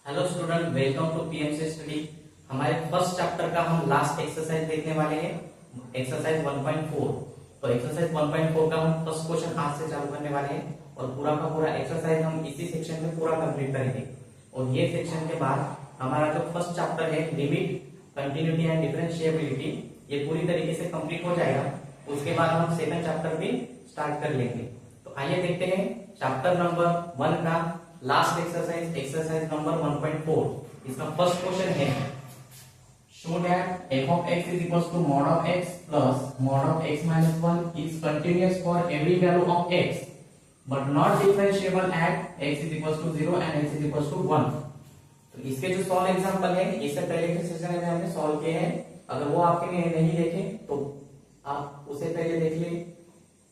Hello student, welcome to PMC study. हमारे first chapter का हम लास्ट एक्सरसाइज देखने वाले हैं, एक्सरसाइज 1.4। तो एक्सरसाइज 1.4 का हम फर्स्ट क्वेश्चन आज से चालू करने वाले हैं और पूरा का पूरा एक्सरसाइज हम इसी सेक्शन में पूरा कंप्लीट करेंगे। और ये सेक्शन के बाद हमारा जो फर्स्ट चैप्टर है लिमिट, कंटिन्यूटी एंड डिफरेंशिएबिलिटी, ये पूरी तरीके से कंप्लीट हो जाएगा। उसके बाद हम सेकंड चैप्टर भी स्टार्ट कर लेंगे। तो आइए देखते हैं चैप्टर नंबर 1 का लास्ट एक्सरसाइज, एक्सरसाइज नंबर 1.4। इसका फर्स्ट क्वेश्चन है, show that f of x is equals to mod of x plus mod of x minus 1 is continuous for every value of x but not differentiable at x is equals to 0 and x is equals to 1। तो इसके जो solve example है, इससे पहले के session में हमने solve किए हैं। अगर वो आपके नहीं देखे तो आप उसे पहले देख ले,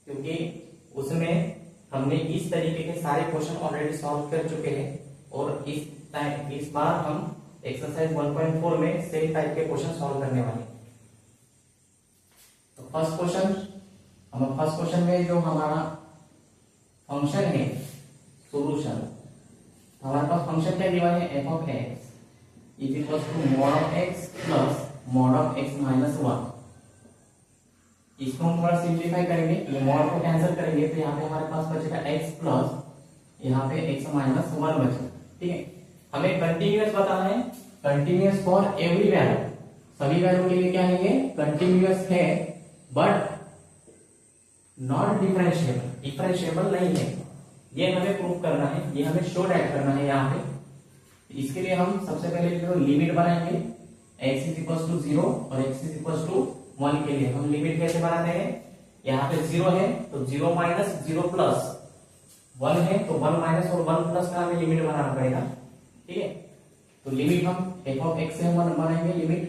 क्योंकि उसमें हमने इस तरीके के सारे क्वेश्चन ऑलरेडी सॉल्व कर चुके हैं। और इस बार हम एक्सरसाइज 1.4 में सेम टाइप के क्वेश्चन सॉल्व करने वाले हैं। तो फर्स्ट क्वेश्चन में जो हमारा फंक्शन है सॉल्यूशन, हमारे पास फंक्शन क्या दिया है, f of x is equal to mod of x plus mod of x minus 1। इसको हम थोड़ा सिंप्लीफाई करेंगे, ये मॉड को कैंसिल करेंगे तो यहाँ पे हमारे पास बचेगा x प्लस यहाँ पे x माइनस 1 बचेगा। ठीक है, हमें कंटिन्यूअस बताना है, कंटिन्यूअस फॉर एवरी वैल्यू, सभी वैल्यू के लिए क्या है, ये कंटिन्यूअस है बट नॉट डिफरेंशिएबल, डिफरेंशिएबल नहीं है। ये हमें प्रूव करना है, ये हमें शो दैट करना है यहाँ पे। इसके लिए हम सबसे पहले जो लिमिट बनाएंगे x इज इक्वल टू 0 और x इज इक्वल टू 1 के लिए हम लिमिट कैसे बनाते हैं, यहाँ पे 0 है तो 0 माइनस 0 प्लस 1 है तो 1 माइनस और 1 प्लस का हमें लिमिट बनाना पड़ेगा। ठीक है, तो लिमिट हम f of x से हम बनाएंगे लिमिट।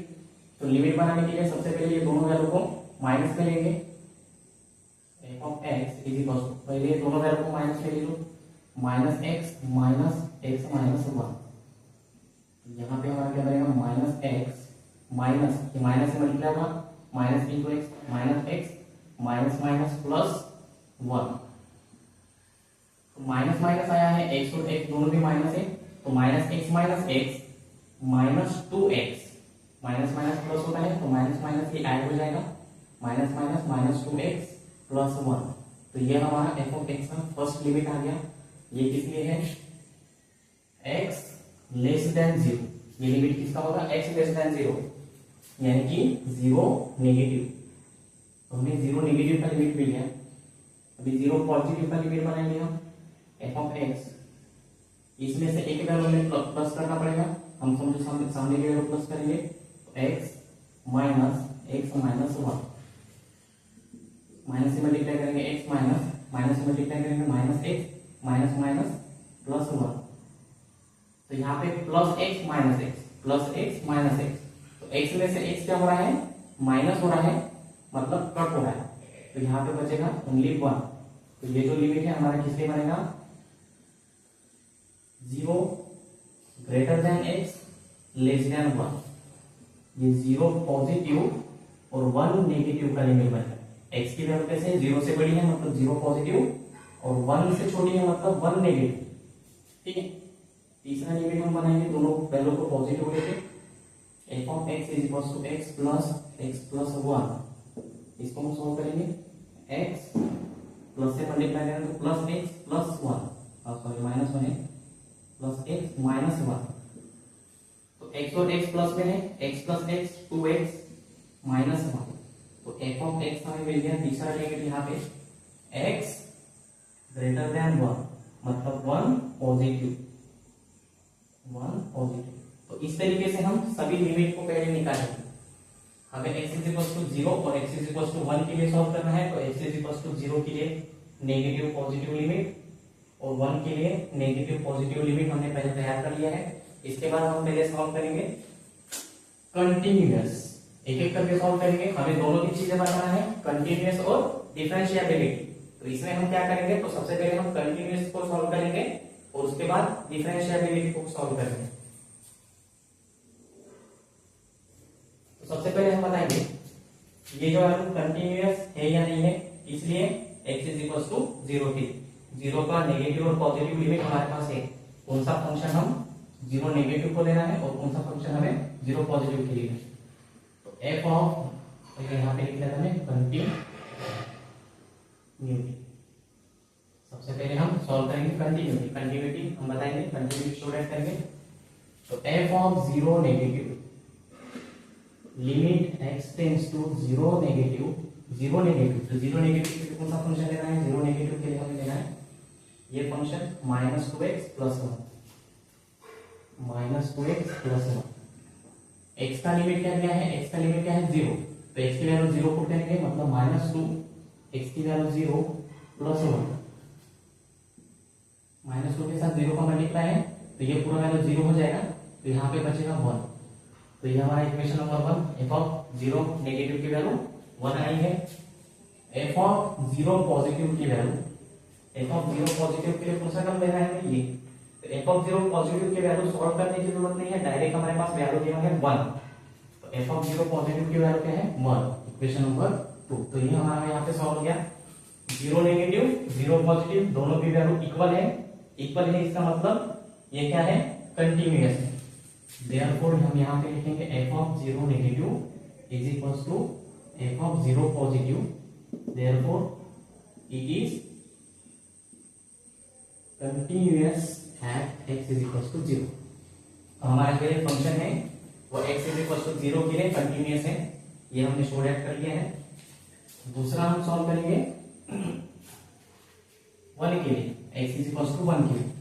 तो लिमिट बनाने के लिए सबसे पहले ये दोनों वैल्यू को माइनस में लेंगे। f of x is equal to, पहले ये दोनों वैल्यू को माइनस में ले लो, minus x minus x minus 1। यहाँ पे हमारा क्या बनेगा, माइनस x माइनस, ये माइनस से मल्टीप्लाई होगा, minus into x minus x minus minus plus 1। तो माइनस माइनस आया है, एक्स और एक्स दोनों भी माइनस है तो minus x minus 2x, minus minus plus होता है तो माइनस माइनस ये ऐड हो जाएगा, minus minus minus 2x plus 1। तो ये हमारा f of x का फर्स्ट लिमिट आ गया। ये किस लिए है, x लेस देन 0। ये लिमिट किसका होगा, x लेस देन 0, यानी कि 0 नेगेटिव। तो हमें 0 नेगेटिव का लिमिट मिल गया। अभी 0 पॉजिटिव का लिमिट बनाएंगे हम f of x। इसमें से एक वैल्यू हमें प्लस करना पड़ेगा, हम समझो सामने की वैल्यू प्लस करेंगे तो x माइनस 1, माइनस से मल्टीप्लाई करेंगे x माइनस से मल्टीप्लाई करेंगे minus x minus minus plus 1। तो यहाँ पे प्लस x माइनस x, तो x में से x क्या हो रहा है, माइनस हो रहा है, मतलब कट हो रहा है। तो यहाँ पे बचेगा ओनली 1। तो ये जो लिमिट है हमारा किसलिए बनेगा, 0 greater than x less than 1। ये 0 पॉजिटिव और 1 नेगेटिव का लिमिट बनेगा। x की वैल्यू कैसे, 0 से बड़ी है मतलब 0 पॉजिटिव और 1 से छोटी है मतलब 1 नेगेटिव। ठीक है, तीसरा लिमिट हम बनाएंगे दोनों वैल्यू को पॉजिटिव लेके, f of x is equals to x plus 1। इसको हम सॉल्व करेंगे, x प्लस से मल्टीप्लाई करेंगे तो plus x plus 1, sorry minus 1 है, प्लस x माइनस 1। तो x और x प्लस में है, x plus x 2x minus 1। तो f of x हमें मिल गया तीसरा लिमिट यहाँ पे, x ग्रेटर देन 1 मतलब 1 पॉजिटिव। तो इस तरीके से हम सभी लिमिट को पहले निकालेंगे। हमें x इज इक्वल टू 0 और x इज इक्वल टू 1 के लिए सॉल्व करना है। तो x इज इक्वल टू 0 के लिए नेगेटिव पॉजिटिव लिमिट और 1 के लिए नेगेटिव पॉजिटिव लिमिट हमने पहले तैयार कर लिया है। इसके बाद हम पहले सॉल्व करेंगे कंटिन्यूअस, एक एक करके सॉल्व करेंगे। हमें दोनों की चीजें बताना है, कंटिन्यूअस और डिफरेंशिएबिलिटी। तो इसमें हम क्या करेंगे, तो सबसे पहले हम कंटिन्यूअस को सॉल्व करेंगे और उसके बाद डिफरेंशिएबिलिटी को सॉल्व करेंगे। तो सबसे पहले हम बताएंगे ये जो है कंटिन्यूअस है या नहीं है, इसलिए x इज इक्वल टू 0 थी। 0 का नेगेटिव और पॉजिटिव लिमिट हमारे पास है, कौन सा फंक्शन हम जीरो नेगेटिव को लेना है और कौन सा फंक्शन हमें जीरो पॉजिटिव के लिए है। तो एफ ऑफ यहाँ पे लिख लिया था हमें कंटिन्यूटी। सबसे पहले हम सॉल्व करेंगे कंटिन्यूटी। कंटिन्यूटी हम बताएंगे, कंटिन्यूटी स्टूडेंट करेंगे। तो f of zero negative limit x tends to zero negative, zero negative, तो जीरो नेगेटिव के लिए कौन सा फंक्शन लेना है, जीरो नेगेटिव के लिए हमें लेना है ये function minus two x plus one, minus two x plus one. X का लिमिट क्या दिया है, एक्स का लिमिट क्या है जीरो, तो एक्स की वैल्यू जीरो पुट करेंगे मतलब माइनस टू, एक्स की value zero plus one, minus two के साथ जीरो का मल्टीप्लाई है तो ये पूरा वैल्यू जीरो हो जाएगा, तो यहाँ पे बचेगा वन। तो ये हमारा equation number one, F of zero negative की वैल्यू वन आई है। एफ ऑफ जीरो पॉजिटिव की value, F of zero positive के लिए कौन सा टर्म लेना है ये, तो एफ ऑफ जीरो पॉजिटिव की वैल्यू सॉल्व करने की जरूरत नहीं है, डायरेक्ट हमारे पास वैल्यू गिवन है वन। तो एफ ऑफ जीरो पॉजिटिव की वैल्यू क्या है वन, इक्वेशन नंबर टू। तो ये हमारा यहाँ पे सॉल्व हो गया। जीरो नेगेटिव जीरो पॉजिटिव दोनों की वैल्यू इक्वल है, इक्वल है इसका मतलब ये क्या है कंटिन्यूअस है। देयरफॉर हम यहाँ पे लिखेंगे f of zero negative is equals to f of zero positive, therefore it is continuous at x is equals to zero. तो हमारा जो फंक्शन है वो x is equals to zero के लिए कंटिन्यूअस है, ये हमने शो डेट कर लिया है। दूसरा हम सॉल्व करेंगे वन के लिए, x is equals to one के लिए,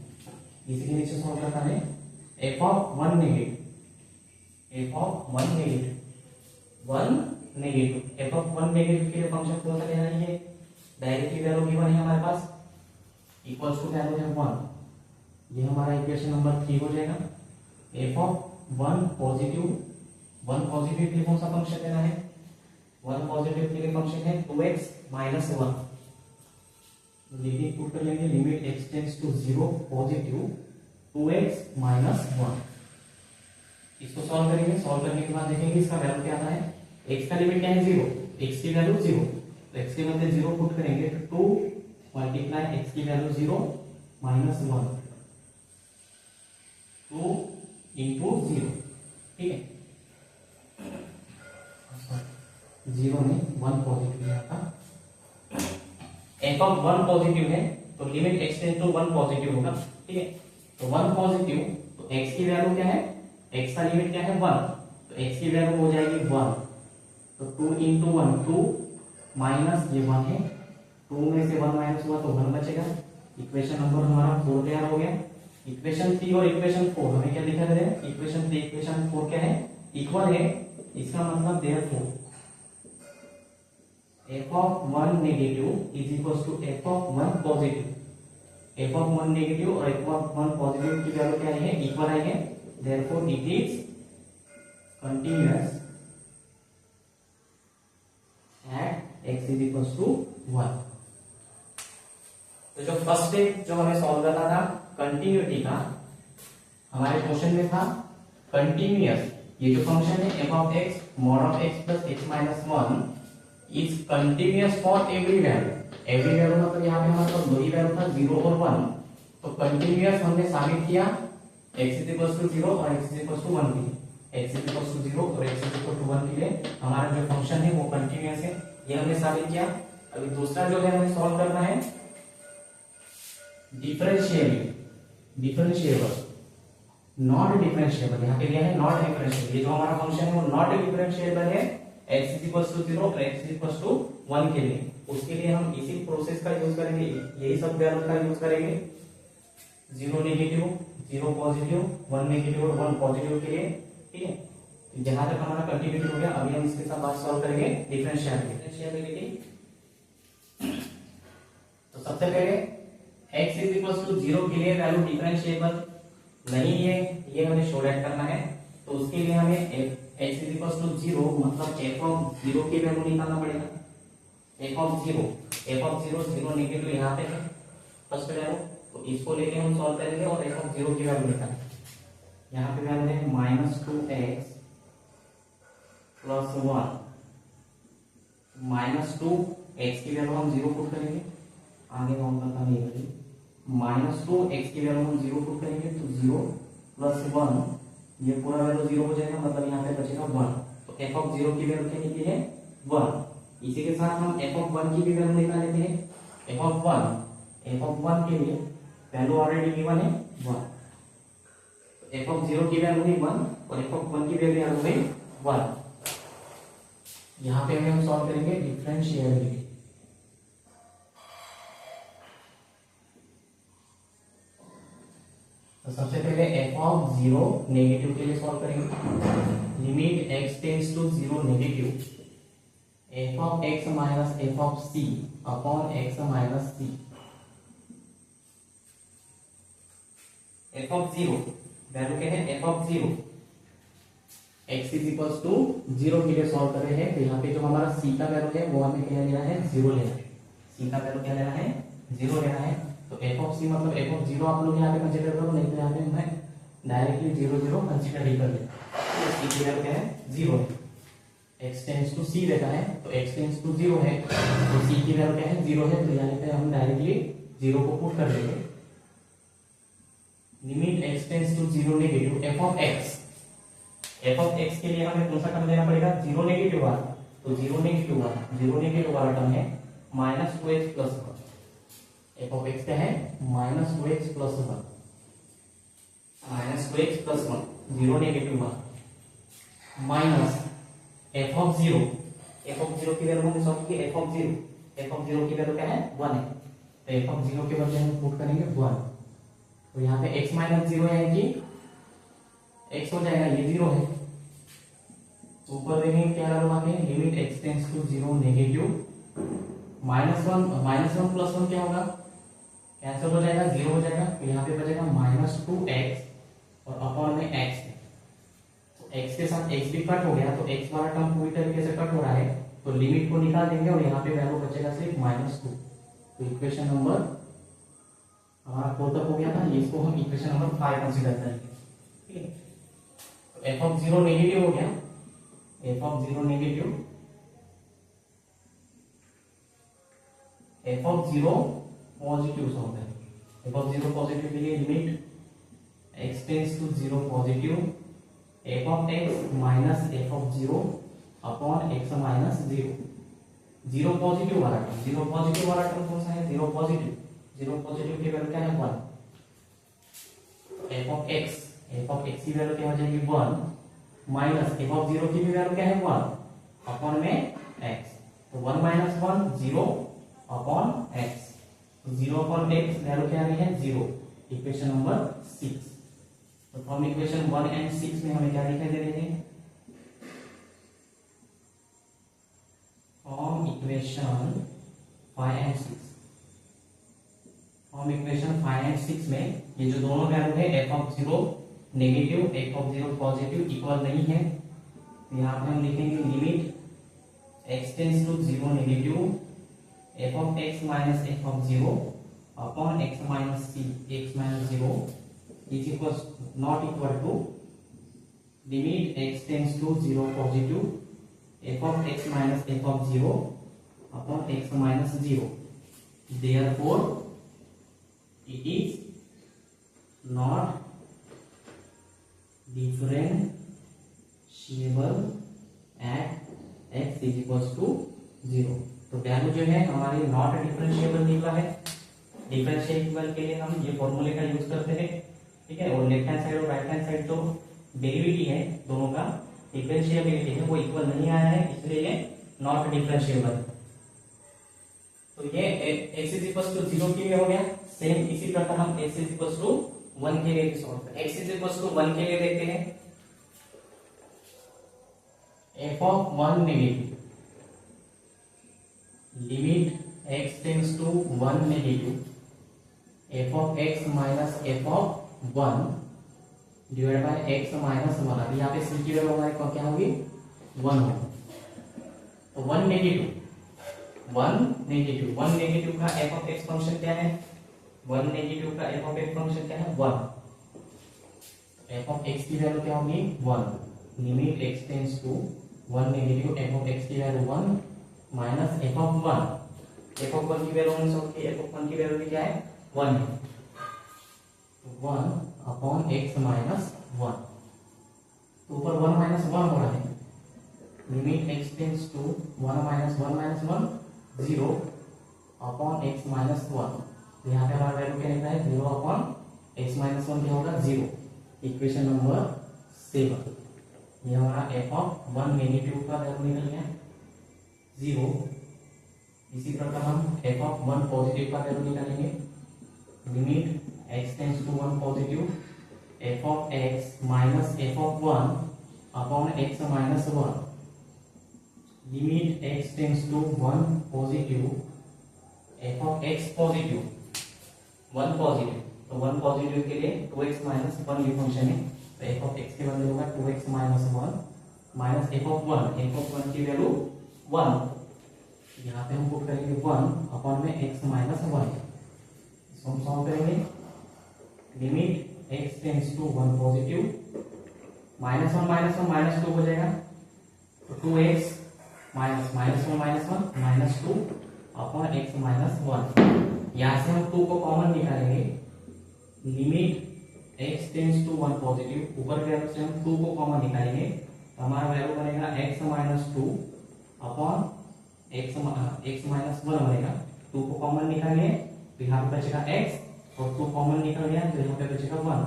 इसी के नीचे सॉल्व करना है f of one negative, f of one negative, one negative, f of one negative के लिए फंक्शन कौन सा लेना है, डायरेक्टली वैल्यू गिवन है हमारे पास, इक्वल्स टू वैल्यू है वन, ये हमारा इक्वेशन नंबर 3 हो जाएगा। F of one positive, one positive के लिए कौन सा फंक्शन लेना है, वन पॉजिटिव के लिए फंक्शन है 2x minus one, limit put कर लेंगे, limit x tends to zero positive 2x minus one. इसको सॉल्व करेंगे, सॉल्व करने के बाद देखेंगे इसका वैल्यू क्या आता है। x का लिमिट क्या है जीरो, x की वैल्यू जीरो, तो x के बदले जीरो पुट करेंगे तो 2 मल्टीप्लाई x की value zero minus one, 2 into zero, ठीक है, जीरो में वन पॉजिटिव है आपका। एफ ऑफ वन पॉजिटिव है तो limit x tend to one positive होगा, ठीक है, तो वन पॉजिटिव, तो x की वैल्यू क्या है, x का लिमिट क्या है वन, तो x की वैल्यू हो जाएगी वन, तो 2 इंटू वन 2 माइनस ये वन है, 2 में से वन माइनस हुआ तो वन बचेगा। इक्वेशन नंबर हमारा 4 तैयार हो गया। इक्वेशन 3 और इक्वेशन 4 हमें क्या दिखा दे रहे हैं, इक्वेशन 3 इक्वेशन 4 क्या है इक्वल है, इसका मतलब therefore f of one negative is equals to f of one positive, f of one negative और एफ ऑफ वन पॉजिटिव की वैल्यू क्या आई है इक्वल आई है, therefore it is continuous at x is equals to one. तो जो first step जो हमें सॉल्व करना था कंटिन्यूटी का, हमारे क्वेश्चन में था कंटिन्यूअस, ये जो फंक्शन है f of x mod of x plus x minus one is continuous for every value, every value मतलब यहाँ पे हमारे पास दो ही वैल्यू था जीरो और वन, तो कंटिन्यूअस हमने साबित किया x is equals to zero और x is equals to one के लिए, x is equals to zero और x is equal to one के लिए हमारा जो फंक्शन है वो कंटिन्यूअस है, ये हमने साबित किया। अभी दूसरा जो है हमें सॉल्व करना है डिफरेंशिएबल, डिफरेंशिएबल नॉट डिफरेंशिएबल, यहाँ पे दिया है नॉट डिफरेंशिएबल, ये जो हमारा फंक्शन है वो नॉट डिफरेंशिएबल है x is equals to zero और x is equals to one के लिए, उसके लिए हम इसी प्रोसेस का यूज करेंगे, यही सब वैल्यू का यूज करेंगे, zero negative zero positive one negative और वन पॉजिटिव के लिए, ठीक है। जहां तक हमारा कंटिन्यूटी हो गया, अभी हम इसके साथ बात सॉल्व करेंगे डिफरेंशिएबिलिटी। तो सबसे पहले x is equals to zero के लिए वैल्यू डिफरेंशिएबल नहीं है, ये हमें शो डेट करना है, तो उसके लिए हमें x is equals to zero मतलब f ऑफ जीरो की वैल्यू निकालना पड़ेगा, f of zero, f of zero zero negative यहाँ पे है फर्स्ट वैल्यू, तो इसको लेके हम सॉल्व करेंगे और f ऑफ जीरो की वैल्यू निकालेंगे। यहाँ पे वैल्यू है minus 2x plus one, minus 2x की वैल्यू हम जीरो पुट करेंगे, आगे हम पता नहीं करेंगे, माइनस 2x की वैल्यू हम जीरो पुट करेंगे तो जीरो प्लस 1, ये पूरा वैल्यू 0 हो जाएगा, मतलब यहाँ पे बचेगा 1। तो f ऑफ 0 की वैल्यू क्या निकली है 1। इसी के साथ हम f ऑफ 1 की भी वैल्यू निकाल लेते हैं। f ऑफ 1 के लिए वैल्यू ऑलरेडी गिवन है 1, f ऑफ 0 की वैल्यू है 1 और f ऑफ 1 की वैल्यू है 1। यहाँ पे हम सॉल्व करेंगे डिफरेंशिएबिलिटी। तो सबसे पहले f ऑफ 0 नेगेटिव के लिए सॉल्व करेंगे। Limit x tends to 0 negative, f of x minus f of c upon x minus c। f of 0 value क्या है f of 0, x is equal to 0 के लिए सॉल्व कर रहे हैं। तो यहाँ पे जो हमारा c का वैल्यू है वो हमें क्या लेना है 0 लेना है। c का वैल्यू क्या लेना है 0 लेना है। तो f ऑफ c मतलब f ऑफ 0 आप लोग यहाँ पे कंसीडर करो, नहीं तो यहाँ पे मैं डायरेक्टली 0 0 कंसीडर ही कर लेता हूँ। c की वैल्यू क्या है 0 है, x टेंड्स टू c रहता है तो x टेंड्स टू 0 है, तो c की वैल्यू क्या है 0 है, तो यहाँ पे हम डायरेक्टली 0 को पुट कर देंगे। Limit x tends to 0 negative f of x के लिए हमें कौन सा टर्म लेना पड़ेगा 0 नेगेटिव वाला, तो 0 नेगेटिव वाला टर्म है minus 2x plus 1। f of x क्या है minus 2x plus 1, minus 2x plus 1 0 negative वाला माइनस f ऑफ 0 की वैल्यू हमने सॉल्व की f ऑफ 0 की वैल्यू क्या है 1 है, तो f ऑफ 0 के बदले हम पुट करेंगे 1। तो यहाँ पे x माइनस 0 है कि x हो जाएगा, ये 0 है, ऊपर देखेंगे क्या लगा के limit x tends to 0 negative minus 1 plus 1 क्या होगा कैंसिल हो जाएगा 0 हो जाएगा, तो यहाँ पे बचेगा माइनस 2x और अपॉन में x है, तो x के साथ x भी कट हो गया, तो x वाला टर्म पूरी तरीके से कट हो रहा है, तो लिमिट को निकाल देंगे और यहाँ पे वैल्यू बचेगा सिर्फ -2। तो इक्वेशन नंबर हमारा 4 तक हो गया था, इसको हम इक्वेशन नंबर 5 कंसीडर करेंगे। ठीक है, तो f ऑफ 0 नेगेटिव हो गया, f of 0 negative, f of 0 positive होता है, f ऑफ 0 पॉजिटिव के लिए limit x tends to 0 positive f of x minus f of 0 upon x minus 0। 0 positive वाला टर्म कौन सा है 0 पॉजिटिव की वैल्यू क्या है 1। f ऑफ x की वैल्यू क्या हो जाएगी 1 माइनस f ऑफ 0 की भी वैल्यू क्या है 1 अपॉन में x, तो 1 minus 1 0 upon x, 0 upon x value क्या आ रही है 0। Equation number 6। तो फ्रॉम इक्वेशन 1 एंड 6 में हमें क्या दिखाई दे रहे हैं, from equation 5 and 6, from equation 5 and 6 में ये जो दोनों वैल्यू है f of 0 negative f of 0 positive equal नहीं है, तो यहाँ पे हम लिखेंगे limit x tends to 0 negative f of x minus f of 0 upon x minus c, x minus 0 is equal not equal to limit x tends to 0 positive f of x minus f of 0 upon x minus 0। Therefore it is not differentiable at x is equals to 0। तो value जो है हमारी not differentiable निकला है। Differentiable के लिए हम ये फॉर्मूले का यूज करते हैं, ठीक है, और लेफ्ट हैंड साइड और राइट हैंड साइड जो डेरिवेटिव है दोनों का डिफरेंशिएबिलिटी है वो इक्वल नहीं आया है, इसलिए ये नॉट डिफरेंशिएबल। तो ये x इज इक्वल टू 0 के लिए हो गया। सेम इसी प्रकार हम x इज इक्वल टू 1 के लिए भी सॉल्व करें। x इज इक्वल टू 1 के लिए देखते हैं, f of 1 negative limit x tends to 1 negative f of x minus f of 1 divide by x minus 1। अभी यहाँ पे c की वैल्यू हमारे क्या होगी 1 होगी, तो 1 नेगेटिव का f ऑफ x फंक्शन क्या है 1 नेगेटिव का f ऑफ x फंक्शन क्या है 1। f ऑफ x की वैल्यू क्या होगी 1, limit x tends to 1 negative f of x की value 1 minus f of 1, f of 1 की वैल्यू हमने सॉल्व की, f ऑफ 1 की वैल्यू क्या है 1 है, 1 अपॉन x माइनस 1। तो ऊपर 1 माइनस 1 हो रहा है, limit x tends to 1 minus 1 0 upon x minus 1। यहाँ पे हमारा वैल्यू क्या निकला है, 0 अपॉन x माइनस 1 क्या होगा, 0। Equation number 7। ये हमारा f(1) नेगेटिव का वैल्यू निकल गया 0। इसी प्रकार हम f(1) पॉजिटिव का वैल्यू निकालेंगे, limit x tends to 1 positive f(x) minus f(1) upon x minus 1। Limit x tends to 1 positive f(x) positive 1 positive, तो 1 पॉजिटिव के लिए 2x माइनस 1 ये फंक्शन है, तो f(x) के बदले होगा 2x माइनस 1 माइनस f(1) की वैल्यू 1, यहाँ पे हम पुट करेंगे 1 अपॉन में x माइनस 1। इसको हम सॉल्व करेंगे, limit x tends to 1 positive minus 1 minus 2 हो जाएगा, तो 2x minus 1 minus 2 upon x minus 1। यहाँ से हम 2 को कॉमन निकालेंगे, limit x tends to 1 positive, ऊपर के वैल्यू से हम 2 को कॉमन निकालेंगे, तो हमारा वैल्यू बनेगा x minus 2 upon x minus 1 बनेगा। 2 को कॉमन निकालेंगे तो यहाँ पे बचेगा x और 2 कॉमन निकल गया तो यहाँ पे बचेगा 1।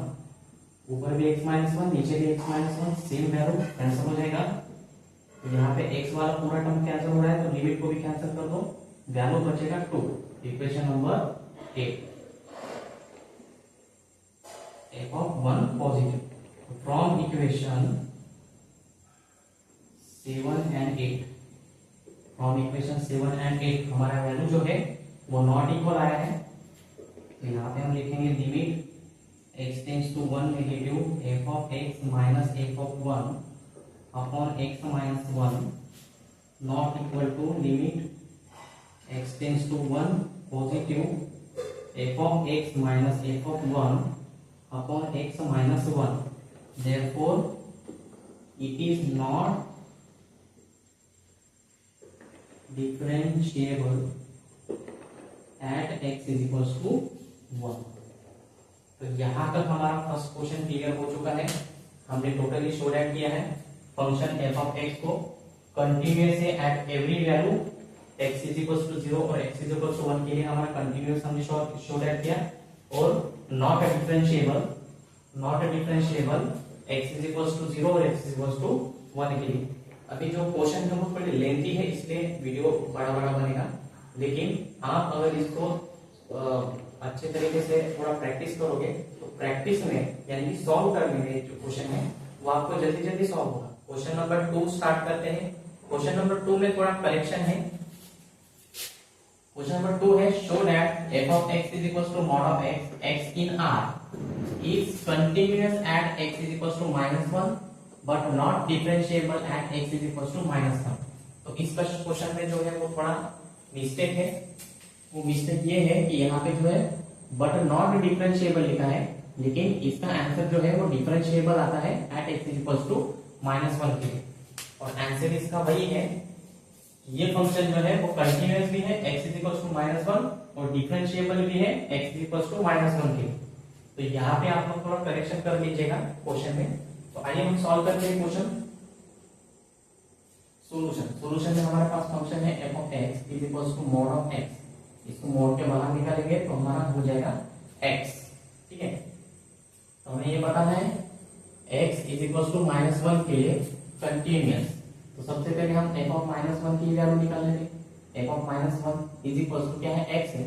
ऊपर भी x माइनस 1 नीचे भी x minus 1, same value cancel हो जाएगा। तो यहाँ पे x वाला पूरा टर्म कैंसिल हो रहा है, तो लिमिट को भी कैंसिल कर दो, वैल्यू बचेगा 2। Equation number 8 f(1) positive. From equation 7 and 8, from equation 7 and 8 हमारा वैल्यू जो है वो नॉट इक्वल आया है, तो यहाँ पे हम लिखेंगे limit x tends to 1 negative f(x) minus f(1) upon x minus 1 not equal to limit x tends to 1 positive f(x) minus f(1) upon x minus 1। Therefore it is not differentiable at x is equals to 1। तो यहाँ तक हमारा first question clear हो चुका है। हमने totally show that किया है फंक्शन f(x) को कंटिन्यूअस है at every value x is equals to 0 और x is equals to 1 के लिए हमारा कंटिन्यूअस हमने शो दैट किया, और not differentiable x is equals to 0 और x is equals to 1 के लिए। अभी जो क्वेश्चन है वो थोड़ी लेंथी है, इसलिए वीडियो बड़ा बनेगा, लेकिन आप अगर इसको अच्छे तरीके से थोड़ा प्रैक्टिस करोगे तो प्रैक्टिस में यानी कि सॉल्व करने में जो क्वेश्चन है वो आपको जल्दी सॉल्व होगा। क्वेश्चन नंबर 2 स्टार्ट करते हैं। क्वेश्चन नंबर 2 में थोड़ा करेक्शन है। क्वेश्चन नंबर 2 है, show that f(x) is equals to mod of x in R is continuous at x is equals to -1 but not differentiable at x is equals to -1। तो इस question में जो है वो थोड़ा मिस्टेक है। वो मिस्टेक ये है कि यहाँ पे जो है बट नॉट डिफरेंशिएबल लिखा है, लेकिन इसका आंसर जो है वो डिफरेंशिएबल आता है at x is equals to -1 के लिए, और आंसर इसका वही है। ये फंक्शन जो है वो कंटिन्यूअस भी है x is equals to -1 और डिफरेंशिएबल भी है x is equals to -1 के लिए। तो यहाँ पे आप लोग थोड़ा करेक्शन कर लीजिएगा क्वेश्चन में। तो आइए हम सॉल्व करते हैं क्वेश्चन। सॉल्यूशन में हमारे पास फंक्शन है f(x) is equals to mod of x। इसको मोड के बाहर निकालेंगे तो हमारा हो जाएगा x, ठीक है। तो हमें ये बताना है x is equals to -1 के लिए कंटिन्यूअस। तो सबसे पहले हम f(-1) की वैल्यू निकाल लेंगे। f(-1) is equals to क्या है, x है,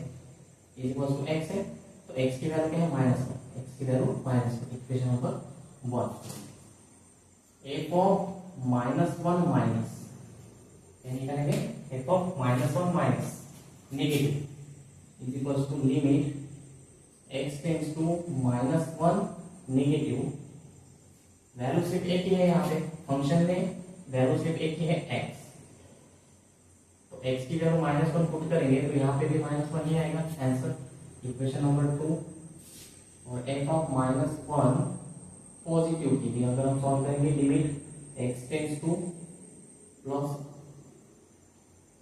is equals to x है, तो x की वैल्यू क्या है, -1, x की value -1। Equation number 1 f(-1) minus क्या निकालेंगे, f(-1) negative is equals to limit x tends to -1 negative. Value सिर्फ एक ही है यहाँ पे फंक्शन में, वैल्यू सिर्फ एक ही है x। तो x की वैल्यू -1 पुट करेंगे तो यहाँ पे भी -1 ही आएगा आंसर। इक्वेशन नंबर 2 और f(-1) पॉजिटिव की भी अगर हम सॉल्व करेंगे, limit x tends to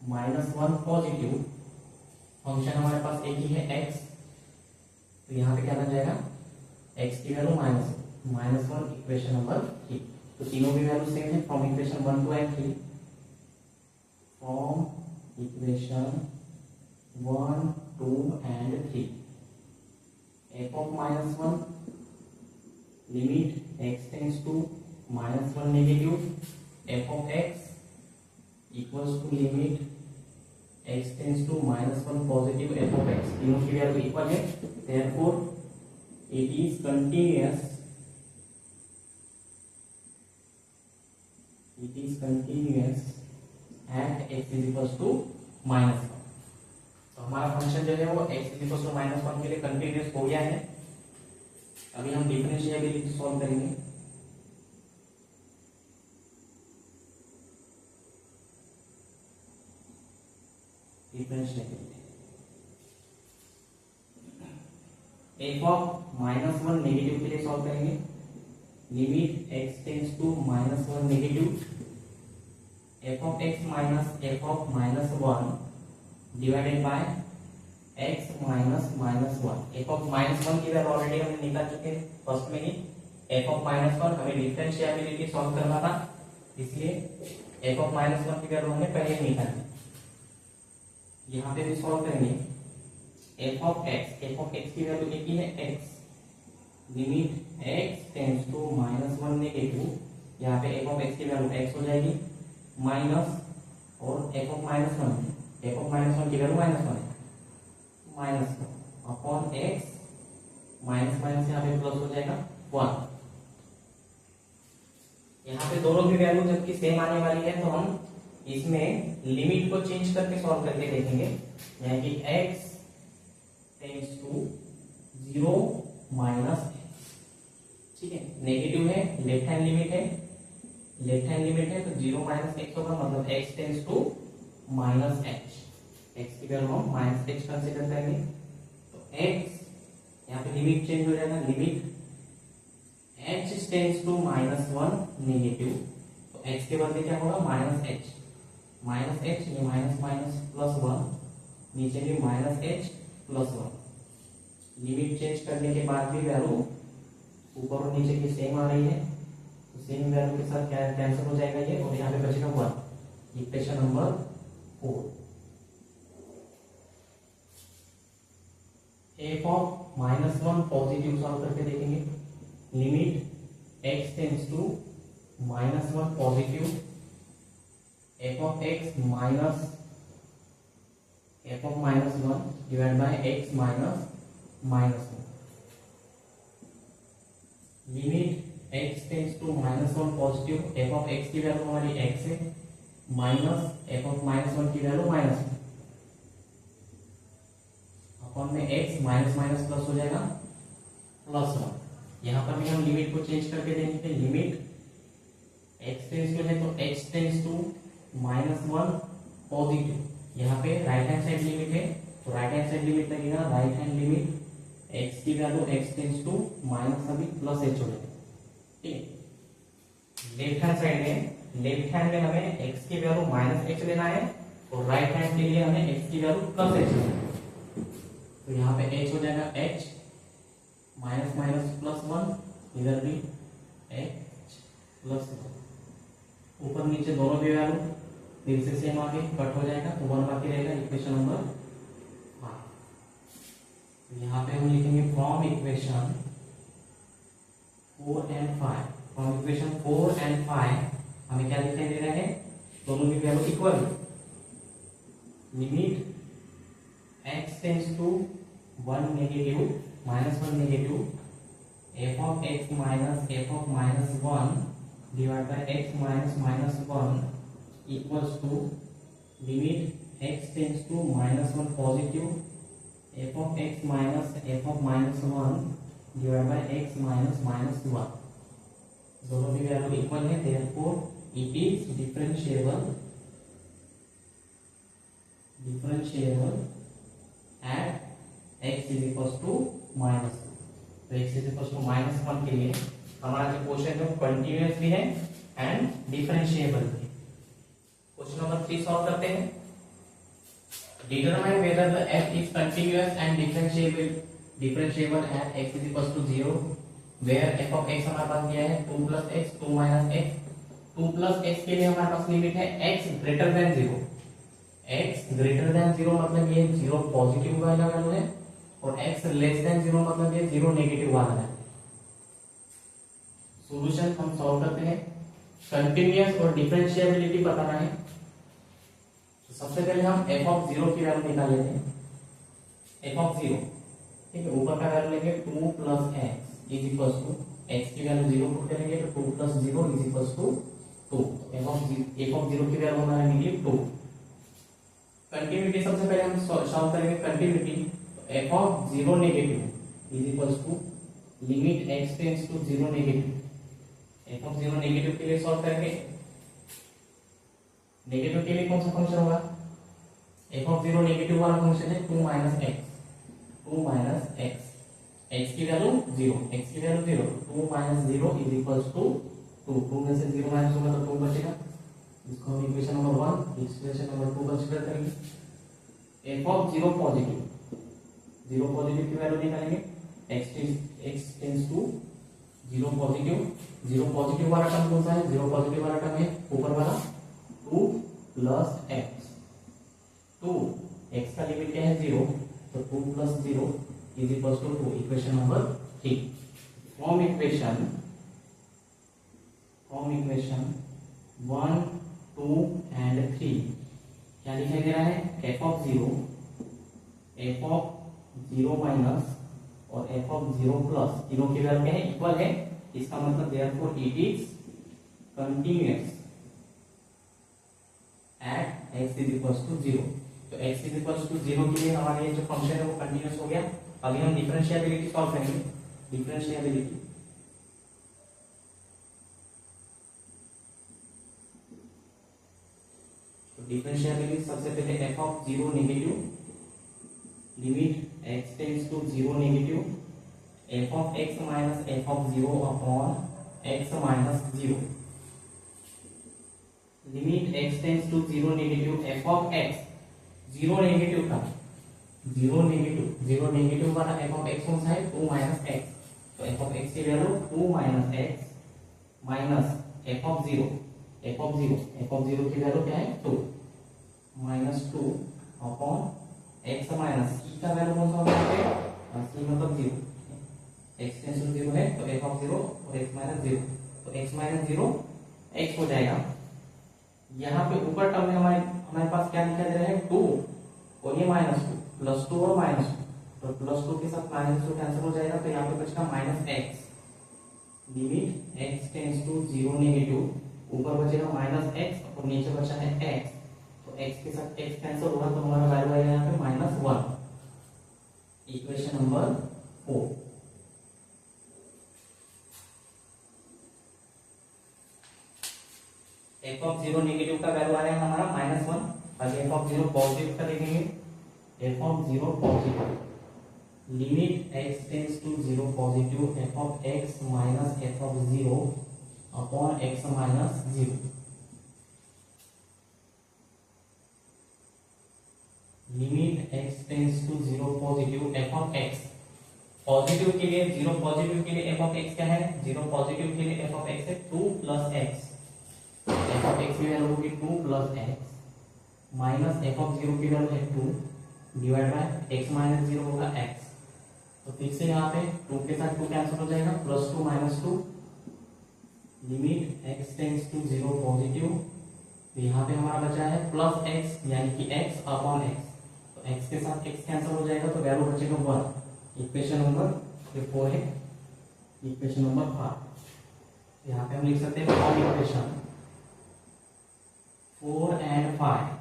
+-1 positive, function हमारे पास एक ही है x, तो यहाँ पे क्या बन जाएगा x की वैल्यू -1 इक्वेशन नंबर 3। तो तीनों की वैल्यू सेम है from equation 1 two and 3। From equation 1 2 and 3 f of -1 limit x tends to -1 negative f of x equals to limit x tends to -1 positive f of x। तीनों की value equal है, therefore it is continuous at x is equals to -1। तो हमारा function जो है वो x is equals to -1 के लिए कंटिन्यूअस हो गया है। अभी हम डिफरेंशिएबिलिटी सॉल्व करेंगे। f of -1 नेगेटिव के लिए सॉल्व करेंगे। Limit x tends to -1 negative f of x minus f of -1 divided by x minus -1। f of -1 की वैल्यू ऑलरेडी हमने निकाल चुके हैं फर्स्ट में ही। f of -1 हमें डिफरेंशिएबिलिटी सॉल्व करना था, इसलिए f of -1 की वैल्यू हमने पहले ही निकाली। यहाँ पे भी सॉल्व करेंगे। f of x की वैल्यू एक ही है x। Limit x tends to -1 negative, यहाँ पे f of x की वैल्यू x हो जाएगी माइनस और f of -1 की वैल्यू -1 है, -1 अपॉन x माइनस माइनस यहाँ पे प्लस हो जाएगा 1। यहाँ पे दोनों की वैल्यू जबकि सेम आने वाली है तो हम इसमें लिमिट को चेंज करके सॉल्व करके देखेंगे। यानी कि x टेंड्स टू 0 माइनस, ठीक है, नेगेटिव है, लेफ्ट हैंड लिमिट है तो 0 माइनस x होगा, मतलब x tends to minus h। x की वैल्यू हम माइनस h कंसीडर करेंगे तो x यहाँ पे लिमिट चेंज हो जाएगा। Limit h tends to -1 negative, तो x के बदले क्या होगा -h, ये माइनस माइनस प्लस 1, नीचे भी -h प्लस 1। लिमिट चेंज करने के बाद भी वैल्यू ऊपर और नीचे की सेम आ रही है, तो सेम वैल्यू के साथ क्या कैंसिल हो जाएगा ये, और यहाँ पे बचेगा 1। Equation number 4। f of -1 positive solve करके देखेंगे। Limit x tends to -1 positive, f of x minus f of -1 divide by x minus 1। Limit x tends to -1 positive, f of x की वैल्यू हमारी x है, minus f of -1 की value -1 upon में x minus minus plus हो जाएगा +1। यहाँ पर भी हम लिमिट को चेंज करके देंगे। लिमिट x टेंड्स टू है तो x टेंड्स टू -1 पॉजिटिव, यहाँ पे राइट हैंड साइड लिमिट है तो राइट हैंड साइड लिमिट लगेगा। राइट हैंड लिमिट x की value x tends to minus अभी प्लस h हो जाएगा, ठीक। लेफ्ट हैंड में हमें x की वैल्यू -h लेना है और राइट हैंड के लिए हमें x की वैल्यू +h लेना है। तो यहाँ पे h हो जाएगा h माइनस माइनस +1, इधर भी h +1। ऊपर नीचे दोनों की वैल्यू फिर से सेम आगे कट हो जाएगा तो 1 बाकी रहेगा। Equation number 5। यहाँ पे हम लिखेंगे from equation 4 and 5। From equation 4 and 5 हमें क्या दिखाई दे रहा है, दोनों की value equal. Limit x tends to 1 negative -1 negative, f of x minus f of -1 divide by x minus -1 equals to limit x tends to -1 positive, f of x minus f of -1 divide by x minus -1। दोनों की value equal है, therefore it is differentiable at x is equal to -2। तो x is equal to -1 के लिए हमारा जो question है वो कंटिन्यूअस भी है एंड डिफरेंशिएबल भी। क्वेश्चन नंबर 3 सॉल्व करते हैं। Determine whether the f is continuous and differentiable at x is equal to 0 where f of x हमारे पास दिया है 2 plus x 2 minus x. 2 plus x के लिए हमारे पास लिमिट है x greater than 0। X greater than 0 मतलब ये 0 पॉजिटिव वाला वैल्यू है और एक्स लेस देन 0 मतलब ये 0 नेगेटिव वाला है। सॉल्यूशन हम सॉल्व करते हैं। कंटिन्यूअस और डिफरेंशिएबिलिटी बताना है। तो सबसे पहले हम f ऑफ 0 की वैल्यू निकाल लेते हैं। f ऑफ 0 ठीक है, ऊपर का वैल्यू लेंगे 2 plus x is equal to x की वैल्यू 0 पुट करेंगे तो 2 plus 0 is equal to 2। f of 0 की वैल्यू हमारा निकली 2। कंटिन्यूटी सबसे पहले हम सॉल्व करेंगे continuity. f of 0 negative is equal to limit x tends to 0 negative. f of 0 negative के लिए सॉल्व करेंगे। नेगेटिव के लिए कौन सा फंक्शन होगा? f ऑफ 0 नेगेटिव वाला फंक्शन है 2 minus x. 2 minus x, x की वैल्यू 0, x की value 0, 2 minus 0 is equal to 2। 2 में से 0 माइनस होगा तो 2 बचेगा। इसको हम equation number 1 equation number 2 consider करेंगे। f ऑफ 0 पॉजिटिव, 0 पॉजिटिव की वैल्यू निकालेंगे। x tends to 0 positive. 0 positive वाला टर्म कौन सा है? 0 पॉजिटिव वाला टर्म है ऊपर वाला 2 प्लस एक्स। 2 x का लिमिट क्या है 0, तो 2 plus 0 is equal to 2। Equation number 3। From equation 1, 2 and 3 क्या लिखा गया है? f ऑफ 0 माइनस और f ऑफ 0 प्लस, तीनों की वैल्यू क्या है? इक्वल है। इसका मतलब therefore it is continuous at x is equal to 0। तो x इज इक्वल टू 0 के लिए हमारे ये जो फंक्शन है वो कंटीन्यूअस हो गया। अभी हम डिफरेंशिएबिलिटी सॉल्व करेंगे। डिफरेंशिएबिलिटी डिफरेंशिएबिलिटी सबसे पहले f of 0 negative limit x tends to 0 negative f of x minus f of 0 upon x minus 0। Limit x tends to 0 negative f of x 0 negative का 0 negative वाला f of x कौन सा है? 2 minus x। तो f of x की value 2 minus x minus f of 0 की value क्या है? 2 minus 2 upon x minus c का वैल्यू कौन सा होगा? c मतलब 0, x टेंड्स टू 0 है तो f ऑफ 0 और x माइनस 0, तो x माइनस 0 x हो जाएगा। यहाँ पे ऊपर टर्म में हमारे पास क्या लिखा दे रहा है? 2 और ये माइनस 2, प्लस 2 और माइनस 2, तो प्लस 2 के साथ माइनस 2 कैंसिल हो जाएगा तो यहाँ पे बचेगा minus x। Limit x tends to 0 negative, ऊपर बचेगा माइनस x और नीचे बचा है x, तो x के साथ x कैंसिल होगा तो हमारा वैल्यू आएगा यहाँ पे minus 1। Equation number 4। f of 0 negative का वैल्यू आया हमारा माइनस 1। अभी f ऑफ 0 पॉजिटिव का देखेंगे। f of 0 positive limit x tends to 0 positive f of x minus f of 0 upon x minus 0। Limit x tends to 0 positive f of x, positive के लिए 0 positive के लिए f of x क्या है? 0 positive के लिए f of x है 2 plus x। f of x की वैल्यू होगी 2 plus x minus f of 0 की वैल्यू है 2 डिवाइड बाय x माइनस 0 होगा x। तो फिर से यहाँ पे 2 के साथ 2 कैंसिल हो जाएगा, plus 2 minus 2। Limit x tends to 0 positive, तो यहाँ पे हमारा बचा है प्लस x यानी कि x अपॉन x, तो x के साथ x कैंसिल हो जाएगा तो वैल्यू बचेगा 1। इक्वेशन नंबर 4 है। इक्वेशन नंबर 5 यहाँ पे हम लिख सकते हैं form equation 4 and 5।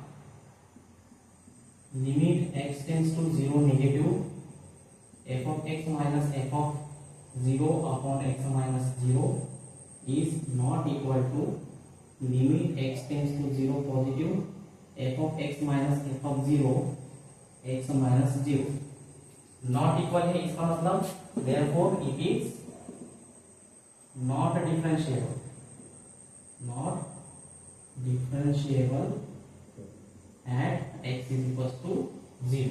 Limit x tends to 0 negative f of x minus f of 0 upon x minus 0 is not equal to limit x tends to 0 positive f of x minus f of 0 x minus 0 not equal है। इसका मतलब therefore it is not differentiable, not differentiable at x is equals to 0।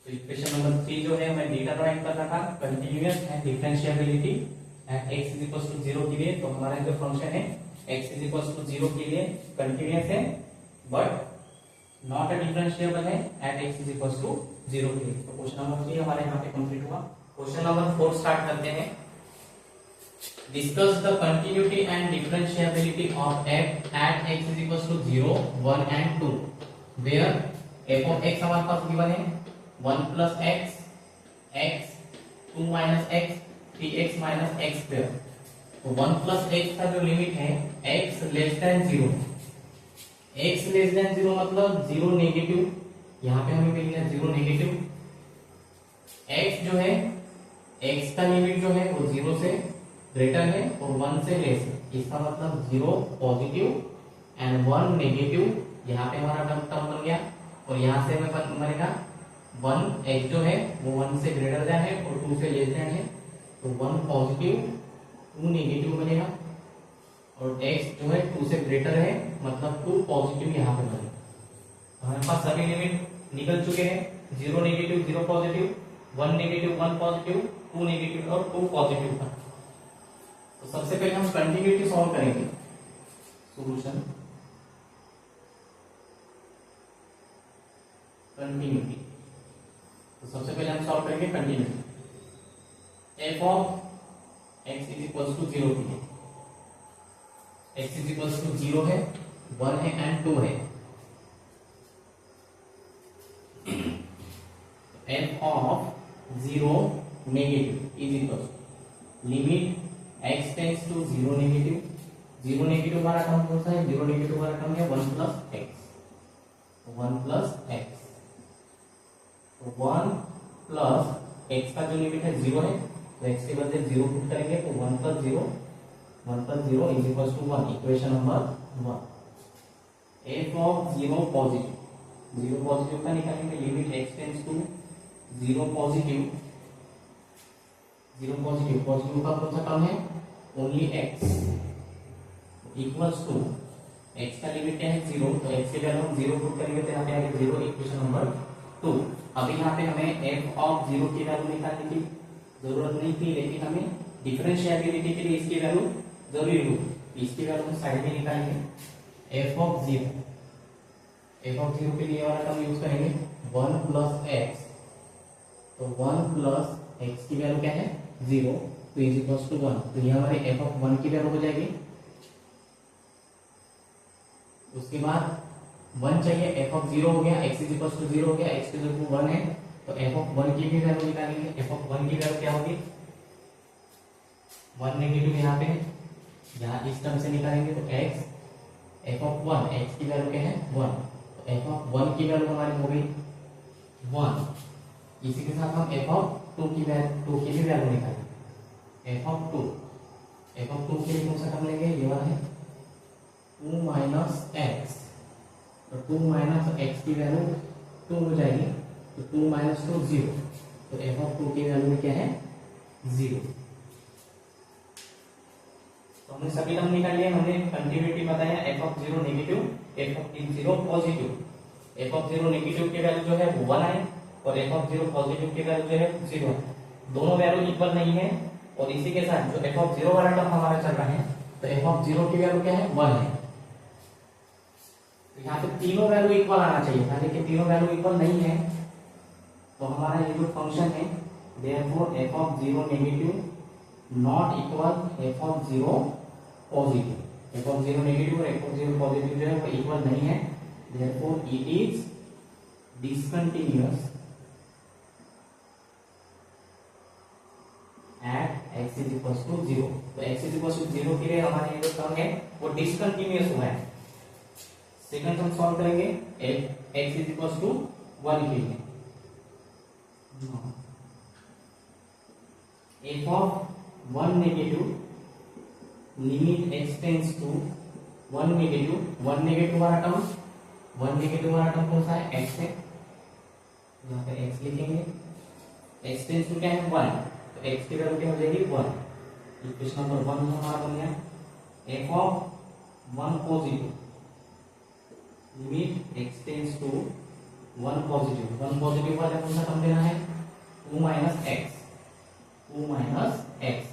तो equation number 3 जो है मैं determine कर रहा था continuous and differentiability at x is equal to 0 के लिए। तो हमारा जो फंक्शन है x इज इक्वल टू 0 के लिए कंटीन्यूअस है बट नॉट अ डिफरेंशिएबल है at x is equal to 0 के लिए। तो क्वेश्चन नंबर 3 हमारे यहाँ पे कंप्लीट हुआ। क्वेश्चन नंबर 4 स्टार्ट करते हैं। Discuss the continuity and differentiability of f at x is equals to 0, 1 and 2 where f of x हमारे पास गिवन है 1 plus x, x, 2 minus x, 3x minus x square। तो 1 plus x का जो limit है x less than 0, x less than 0 मतलब 0 negative, यहाँ पे हमें मिल गया 0 नेगेटिव। x जो है x का लिमिट जो है वो 0 से ग्रेटर है और 1 से लेस है, इसका मतलब 0 पॉजिटिव एंड 1 नेगेटिव। यहाँ पे हमारा टर्म बन गया और यहाँ से हमें बनेगा 1 x जो है वो 1 से ग्रेटर देन है और 2 से लेस देन है, तो 1 पॉजिटिव 2 नेगेटिव बनेगा और x जो है 2 से ग्रेटर है मतलब 2 पॉजिटिव यहाँ पे बनेगा। हमारे पास सभी लिमिट निकल चुके हैं, 0 negative 0 positive, 1 negative 1 positive, 2 negative और 2 पॉजिटिव का। तो सबसे पहले हम कंटिन्यूटी सॉल्व करेंगे। सॉल्यूशन कंटिन्यूटी, तो सबसे पहले हम सॉल्व करेंगे continuity. f of x is equal to 0 के लिए x इज इक्वल टू 0 है, 1 है एंड 2 है। f of 0 negative is equal limit x tends to 0 negative, 0 negative हमारा टर्म कौन सा है, 0 नेगेटिव हमारा टर्म है 1 प्लस x, 1 प्लस x। तो 1 प्लस x का जो लिमिट है 0 है तो x के बदले 0 पुट करेंगे तो 1 plus 0, 1 plus 0 is equal to 1। Equation number 1। f of 0 positive, 0 positive का निकालेंगे limit x tends to 0 positive, 0 positive, positive का कौन सा टर्म है only x equals to x का लिमिट क्या है 0, तो x के वैल्यू हम 0 पुट करेंगे तो यहाँ पे आएगा 0। Equation number 2। अभी यहाँ पे हमें f ऑफ 0 की वैल्यू निकालने की जरूरत नहीं थी, लेकिन हमें डिफरेंशिएबिलिटी के लिए इसकी वैल्यू जरूरी होगी, इसकी वैल्यू हम साइड में निकालेंगे। f ऑफ 0 के लिए वाला टर्म यूज करेंगे 1 प्लस x, तो 1 प्लस x की वैल्यू क्या है 0, तो इज इक्वल टू 1। तो ये हमारे f ऑफ 1 की वैल्यू हो जाएगी। उसके बाद 1 चाहिए, f ऑफ 0 हो गया, x इज इक्वल टू 0 हो गया, x की वैल्यू 1 है तो f ऑफ 1 की भी वैल्यू निकालेंगे। f ऑफ 1 की वैल्यू क्या होगी 1 नेगेटिव यहाँ पे है, यहाँ इस टर्म से निकालेंगे तो x, f ऑफ 1 x की वैल्यू क्या है 1, तो f ऑफ 1 की वैल्यू हमारी हो गई 1। इसी के साथ हम f ऑफ 2 की भी वैल्यू निकालेंगे। f ऑफ 2 के लिए कौन सा टर्म लेंगे, ये वाला है 2 माइनस x, तो 2 माइनस x की वैल्यू 2 हो जाएगी, तो 2 माइनस 2 0, तो f ऑफ 2 की वैल्यू में क्या है 0। तो हमने सभी टर्म निकाल लिए, हमने कंटिन्यूटी बताया f of 0 negative, f of 0 positive. f of 0 negative की वैल्यू जो है वो 1 है और f ऑफ 0 पॉजिटिव की वैल्यू जो है 0 है, दोनों वैल्यू इक्वल नहीं है। और इसी के साथ जो f ऑफ 0 वाला टर्म हमारा चल रहा है तो f ऑफ 0 की वैल्यू क्या है 1 है, तो यहाँ पे तीनों वैल्यू इक्वल आना चाहिए था, लेकिन तीनों वैल्यू इक्वल नहीं है। तो हमारा ये जो फंक्शन है therefore f of 0 negative not equal f of 0 positive, f of 0 negative और f ऑफ 0 पॉजिटिव जो है वो इक्वल नहीं है, therefore it is discontinuous at x is equal to 0। तो x इज इक्वल टू 0 के लिए हमारे ये जो टर्म है वो डिसकंटिन्यूअस हुआ है। सेकंड हम सॉल्व करेंगे x इज इक्वल टू 1 के लिए। f of 1 negative limit x tends to 1 negative, 1 negative वाला टर्म कौन सा है x है, यहाँ पे x लिखेंगे, x टेंड्स टू क्या है 1, तो x की वैल्यू क्या हो जाएगी 1। इक्वेशन नंबर 1 हमारा बन गया। f of 1 positive limit x tends to one positive वाला कौन सा टर्म लेना है, 2 minus x, 2 minus x,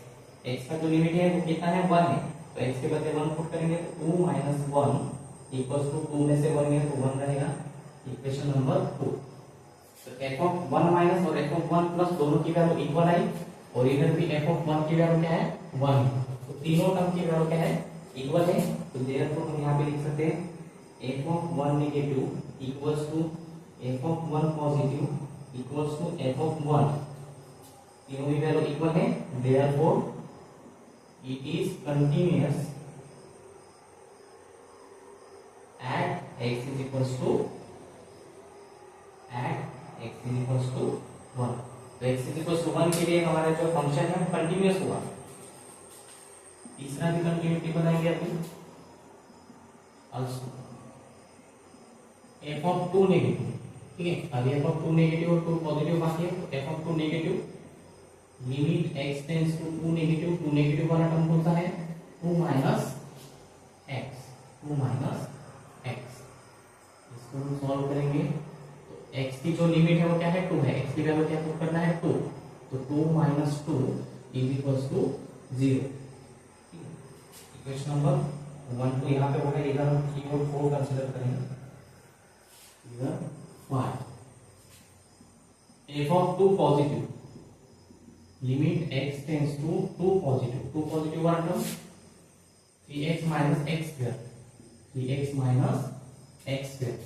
x का जो लिमिट है वो कितना है 1 है, तो एक्स के बदले 1 पुट करेंगे तो 2 माइनस 1 इक्वल्स टू 2 में से 1 गया तो 1 रहेगा, इक्वेशन नंबर 2। तो एफ ऑफ 1 माइनस और एफ ऑफ 1 प्लस दोनों की वैल्यू इक्वल आई, और इधर भी एफ ऑफ 1 की वैल्यू क्या है 1 है, तो तीनों टर्म की वैल्यू क्या है इक्वल है, तो देयरफॉर हम यहाँ पे लिख सकते हैं f of 1 negative equals to f of 1 positive equals to f of 1, तीनों की वैल्यू इक्वल है, therefore it is continuous at x is equals to 1, तो x is equals to 1 के लिए हमारा जो फंक्शन है कंटिन्यूअस हुआ। तीसरा भी कंटिन्यूटी बनाएंगे अभी, also f of 2 नेगेटिव, ठीक है, अभी f of 2 नेगेटिव और 2 पॉजिटिव बाकी है, तो f of 2 negative limit x tends to 2 negative वाला टर्म कौन सा है 2 माइनस एक्स, इसको हम सॉल्व करेंगे, तो x की जो लिमिट है वो क्या है 2 है, x की वैल्यू क्या पुट करना है 2, तो 2 minus 2 is equals to 0, equation number 1 तो यहाँ पे होगा, इधर हम कीवर्ड 4 कंसीडर करेंगे, इधर 5 f of 2 positive limit x tends to 2 positive वाला term 3x minus x square, 3x minus x square,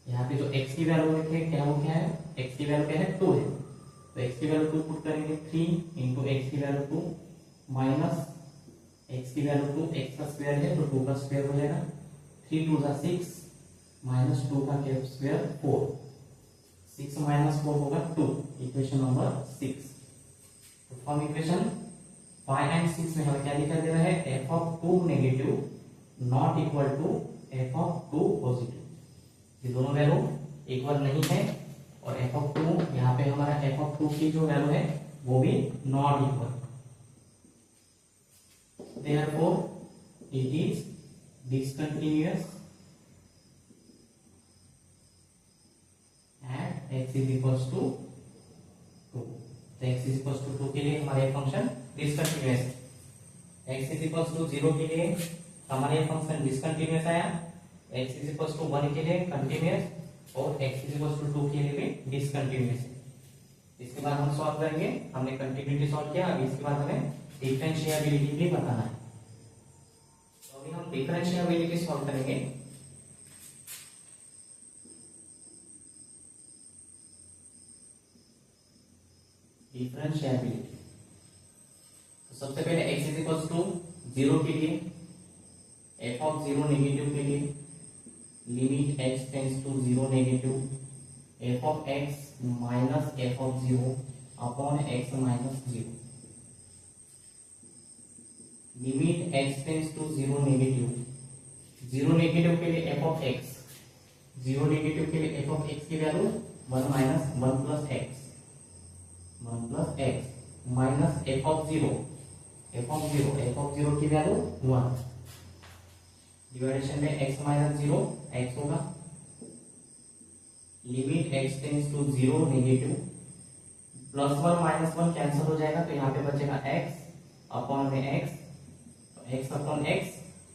यहाँ पे जो x की वैल्यू लिखे क्या वो क्या है, x की वैल्यू क्या है 2 है, तो x की वैल्यू 2 पुट करेंगे, 3 इंटू एक्स की वैल्यू 2 माइनस x की वैल्यू 2, x का स्क्वायर है तो 2 का स्क्वायर हो जाएगा, 3 2 जा 6 माइनस 2 का स्क्वायर 4, 6 माइनस 4 होगा 2, equation number 6। From equation 5 and 6 में हमें क्या दिखाई दे रहा है f of 2 negative not equal to f of 2 positive, ये दोनों वैल्यू इक्वल नहीं है, और f of 2 यहाँ पे हमारा f of 2 की जो वैल्यू है वो भी not equal, therefore it is discontinuous at x is equals to 2, तो x is equals to 2 के लिए हमारा ये फंक्शन डिसकंटिन्यूअस है, x is equals to 0 के लिए हमारा ये फंक्शन डिसकंटिन्यूअस आया, x is equals to 1 के लिए कंटिन्यूअस, और x is equals to 2 के लिए भी डिसकंटिन्यूअस है। इसके बाद हम सॉल्व करेंगे, हमने कंटिन्यूटी सॉल्व किया, अभी इसके बाद हमें डिफरेंशिएबिलिटी भी बताना है, तो अभी हम डिफरेंशिएबिलिटी सॉल्व करेंगे। डिफरेंशिएबिलिटी, तो सबसे पहले x इज इक्वल्स टू 0 के लिए f ऑफ 0 नेगेटिव के लिए limit x tends to 0 negative f of x minus f of 0 upon x minus 0, limit x tends to 0 negative के लिए f ऑफ x, 0 नेगेटिव के लिए f ऑफ x की value 1 minus 1 plus x minus f of 0 की value 1, division में x minus 0 x होगा, limit x tends to 0 negative, plus 1 minus 1 cancel हो जाएगा, तो यहाँ पे बचेगा x अपॉन में x, तो x अपॉन x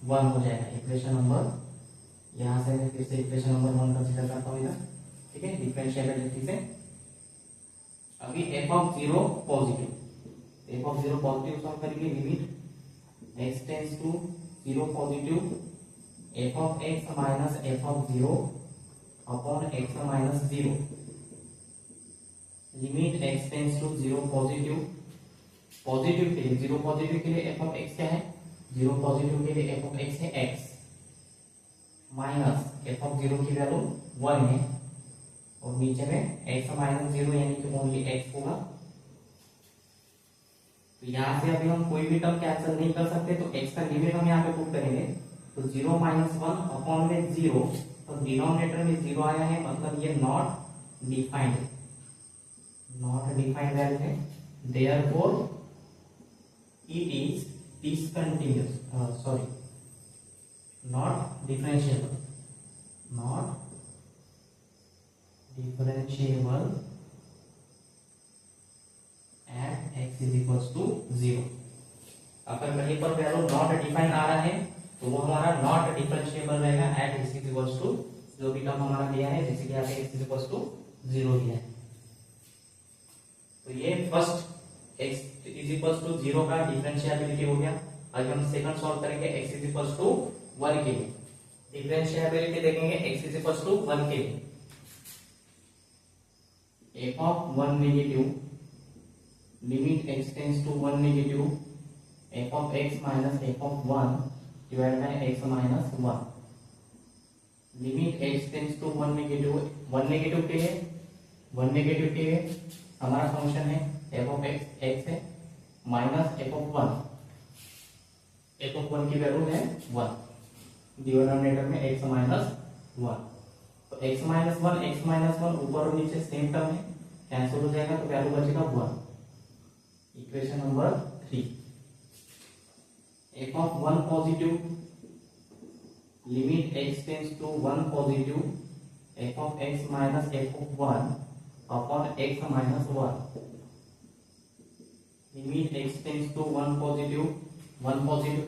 1 हो जाएगा, इक्वेशन नंबर, यहाँ से मैं फिर से इक्वेशन नंबर 1 कंसीडर करता हूँ इधर, ठीक है, डिफरेंशिएबिलिटी से। अभी f of 0 positive, f of 0 positive solve करेंगे, limit x tends to 0 positive f of x minus f of 0 upon x minus 0, limit x tends to 0 positive के लिए 0 पॉजिटिव के लिए f ऑफ x क्या है, 0 positive के लिए f of x है x माइनस f ऑफ 0 की वैल्यू 1 है, और नीचे में x माइनस 0 यानी कि ओनली x होगा, तो यहाँ से अभी हम कोई भी टर्म कैंसिल नहीं कर सकते, तो x का लिमिट हम यहाँ पे पुट करेंगे, तो 0 माइनस 1 अपॉन में 0, तो डिनोमिनेटर में 0 आया है, मतलब ये नॉट डिफाइंड वैल्यू है, therefore it is discontinuous, not differentiable differentiable at x is equal to 0। अगर कहीं पर वैल्यू नॉट डिफाइन आ रहा है तो वो हमारा नॉट डिफरेंशिएबल रहेगा at x is equal to जो भी टर्म हमारा दिया है, जैसे कि यहाँ पे x इज इक्वल टू 0 दिया है। तो ये first x is equal to 0 का डिफरेंशिएबिलिटी हो गया। अगर हम सेकंड सॉल्व करेंगे x इज इक्वल टू 1 के लिए, डिफरेंशिएबिलिटी देखेंगे x इज इक्वल टू 1 के लिए। f of 1 negative limit x tends to 1 negative f of x minus f of 1 divide by x minus 1। Limit x tends to 1 negative, 1 negative के लिए हमारा function है f of x है minus f of 1, f of 1 की value है 1, denominator में x minus 1। तो x minus 1 ऊपर और नीचे सेम टर्म है, कैंसिल हो जाएगा तो वैल्यू बचेगा 1। Equation number 3, f of 1 positive limit x tends to 1 positive f of x minus f of 1 upon x minus 1। Limit x tends to 1 positive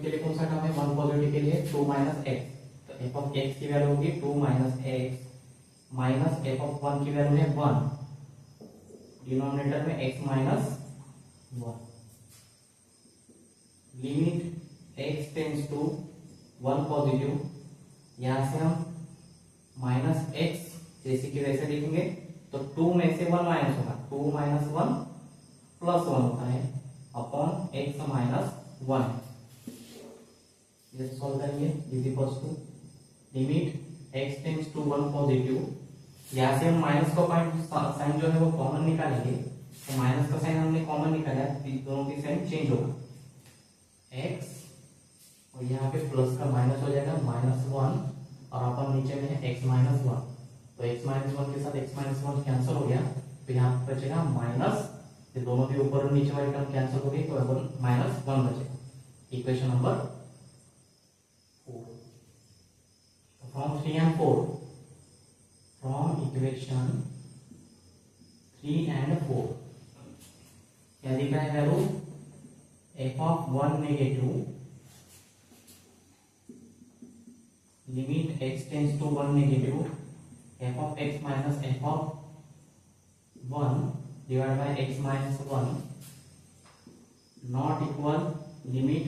के लिए कौन सा टर्म है, 1 पॉजिटिव के लिए 2 माइनस x, तो f ऑफ x की value होगी 2 minus x minus f of 1 की वैल्यू है 1, डिनोमिनेटर में x minus 1। Limit x tends to 1 positive, यहां से हम माइनस x जैसे कि वैसे लिखेंगे तो 2 में से 1 माइनस होगा, 2 माइनस 1 प्लस 1 होता है अपॉन x माइनस 1। ये सॉल्व करेंगे is equal to limit x tends to 1 positive, यहां से हम माइनस का साइन जो है वो कॉमन निकालेंगे, तो माइनस का साइन हमने कॉमन निकाला, दोनों की साइन चेंज होगा x और यहाँ पे प्लस का माइनस हो जाएगा माइनस 1 और अपन नीचे में है x माइनस 1, तो x माइनस 1 के साथ x माइनस 1 कैंसिल हो गया, तो यहाँ पे बचेगा माइनस, ये दोनों भी ऊपर और नीचे वाली टर्म कैंसिल हो गई तो अपन माइनस 1 बचेगा। Equation number 4। From 3 and 4, from equation 3 and 4 क्या दिख रहा है value, f of 1 negative limit x tends to 1 negative f of x minus f of 1 divide by x minus 1 not equal limit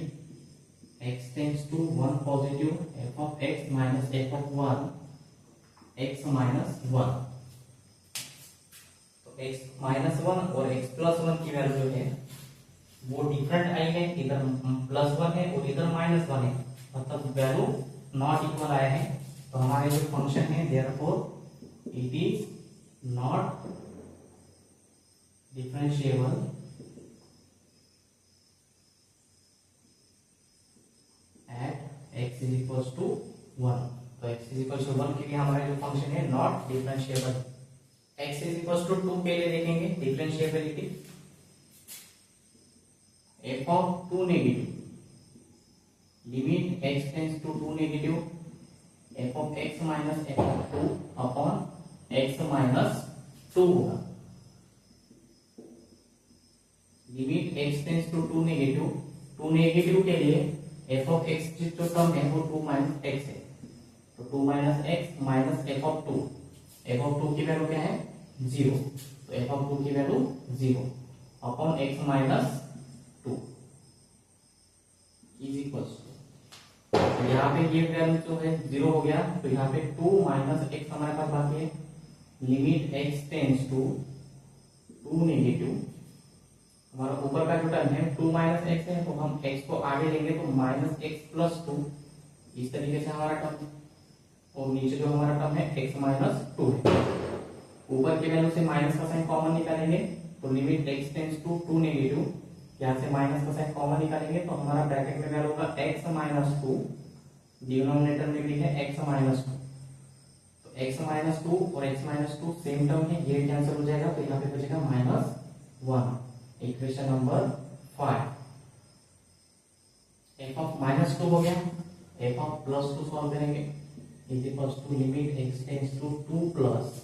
x tends to 1 positive f of x minus f of 1 x minus 1। तो x minus 1 और x plus 1 की value जो है वो different I है, इधर plus 1 है और इधर माइनस 1 है, मतलब वैल्यू नॉट इक्वल आया है। तो हमारे जो फंक्शन है therefore it is not differentiable at x is equal to 1। तो x इज इक्वल टू 1 के लिए हमारा जो फंक्शन है not differentiable. x is equal to 2 के लिए देखेंगे differentiability, f of 2 negative limit x tends to 2 negative f of x minus f of 2 upon x minus 2 होगा। Limit x tends to 2 negative के लिए f ऑफ x जो term है वो 2 minus x है, तो 2 minus x minus f of 2, f of 2 की value क्या है 0, तो f ऑफ 2 की value 0 upon x minus 2 is equal to, यहाँ पे ये वैल्यू जो है 0 हो गया, तो यहाँ पे 2 माइनस x हमारे पास बाकी है। Limit x tends to 2 negative, हमारा ऊपर का जो टर्म है 2 माइनस x है, तो हम x को आगे लेंगे तो माइनस x प्लस 2, इस तरीके से हमारा टर्म, और नीचे जो हमारा टर्म है x माइनस 2 है। ऊपर की वैल्यू से माइनस का साइन कॉमन निकालेंगे तो limit x tends to 2 negative, यहाँ से माइनस का साइन कॉमन निकालेंगे तो हमारा ब्रैकेट में वैल्यू होगा x माइनस 2, डिनोमिनेटर में भी है x माइनस 2, तो x माइनस 2 और x माइनस 2 सेम टर्म है, ये कैंसिल हो जाएगा, तो यहाँ पे बचेगा minus 1। Equation number 5, f of minus 2 हो गया, f ऑफ प्लस 2 सॉल्व करेंगे is equal to limit x tends to 2 plus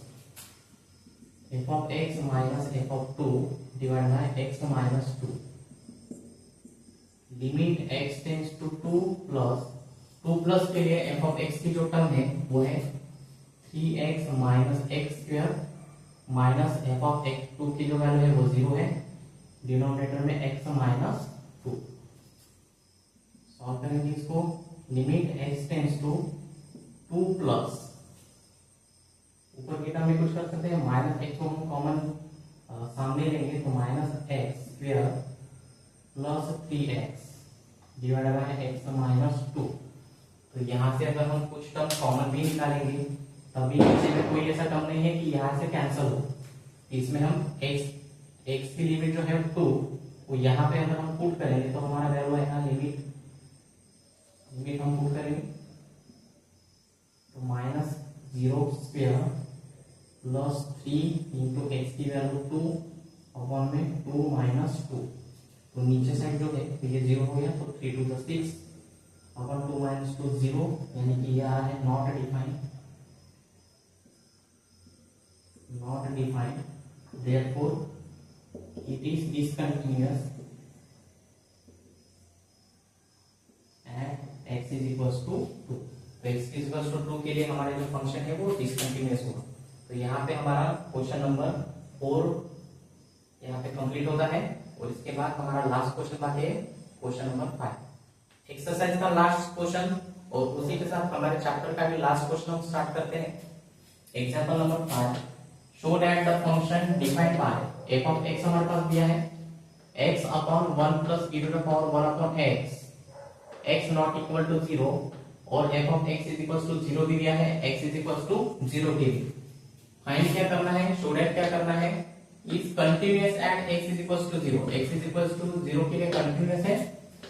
f of x minus f of 2 divide by x minus 2, limit x tends to 2 plus के लिए F of x की जो term है वो है 3x minus x square minus f of x 2 की जो value है वो 0 है, डिनोमिनेटर में x माइनस 2। सॉल्व करेंगे इसको, limit x tends to 2 plus ऊपर की टर्म में कुछ कर सकते हैं, माइनस एक्स को हम कॉमन सामने लेंगे तो minus x square plus 3x divide by x minus 2। तो यहाँ से अगर हम कुछ टर्म कॉमन भी निकालेंगे तभी नीचे में कोई ऐसा टर्म नहीं है कि यहाँ से कैंसिल हो, इसमें हम x की लिमिट जो है 2 वो यहाँ पे अगर हम पुट करेंगे तो हमारा वैल्यू आएगा लिमिट हम पुट करेंगे तो minus 0 square plus 3 into x की वैल्यू 2 अपॉन में 2 माइनस 2। तो नीचे साइड जो है तो ये 0 हो गया, तो 3 टू द 6 अपॉन 2 माइनस 2 0, यानी कि ये आ रहा है not defined, therefore it is discontinuous at x is equals to 2। तो x इज इक्वल्स टू 2 के लिए हमारे जो फंक्शन है वो डिसकंटिन्यूअस होगा। तो यहाँ पे हमारा क्वेश्चन नंबर 4 यहाँ पे कंप्लीट होता है, और इसके बाद हमारा लास्ट क्वेश्चन बाकी है क्वेश्चन नंबर 5, एक्सरसाइज का लास्ट क्वेश्चन, और उसी के साथ हमारे चैप्टर का भी लास्ट क्वेश्चन हम स्टार्ट करते हैं। Example number 5, show that the function defined by f of x हमारे पास दिया है x upon 1 plus e to the power 1 upon x not equal to 0, और f of x is equal to 0 भी दिया है, x इज इक्वल टू 0 के लिए फाइंड क्या करना है, शो दैट क्या करना है, is continuous at x is equal to 0, x is equal to 0 के लिए कंटीन्यूअस है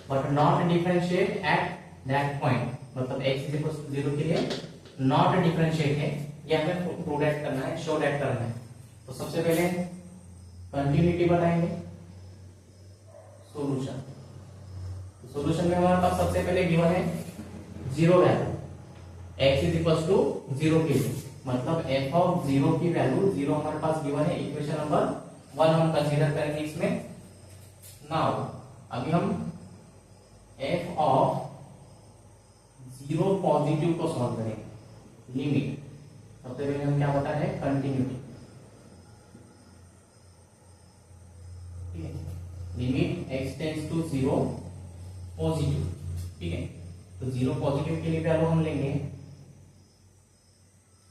but not differentiate at that point, मतलब x इज इक्वल टू 0 के लिए नॉट डिफरेंशिएट है, ये हमें प्रूव दैट करना है, शो दैट करना है। तो सबसे पहले कंटिन्यूटी बताएंगे, सॉल्यूशन। सॉल्यूशन में हमारे पास सबसे पहले गिवन है 0 value, x is equal to 0 के लिए, मतलब f ऑफ 0 की वैल्यू 0 हमारे पास गिवन है, इक्वेशन नंबर 1 हम कंसीडर करेंगे इसमें। नाउ अभी हम f ऑफ 0 पॉजिटिव को सॉल्व करेंगे, लिमिट सबसे पहले हम क्या बता रहे हैं, कंटिन्यूटी, ठीक है, limit x tends to 0 positive, ठीक है। तो 0 पॉजिटिव के लिए वैल्यू हम लेंगे,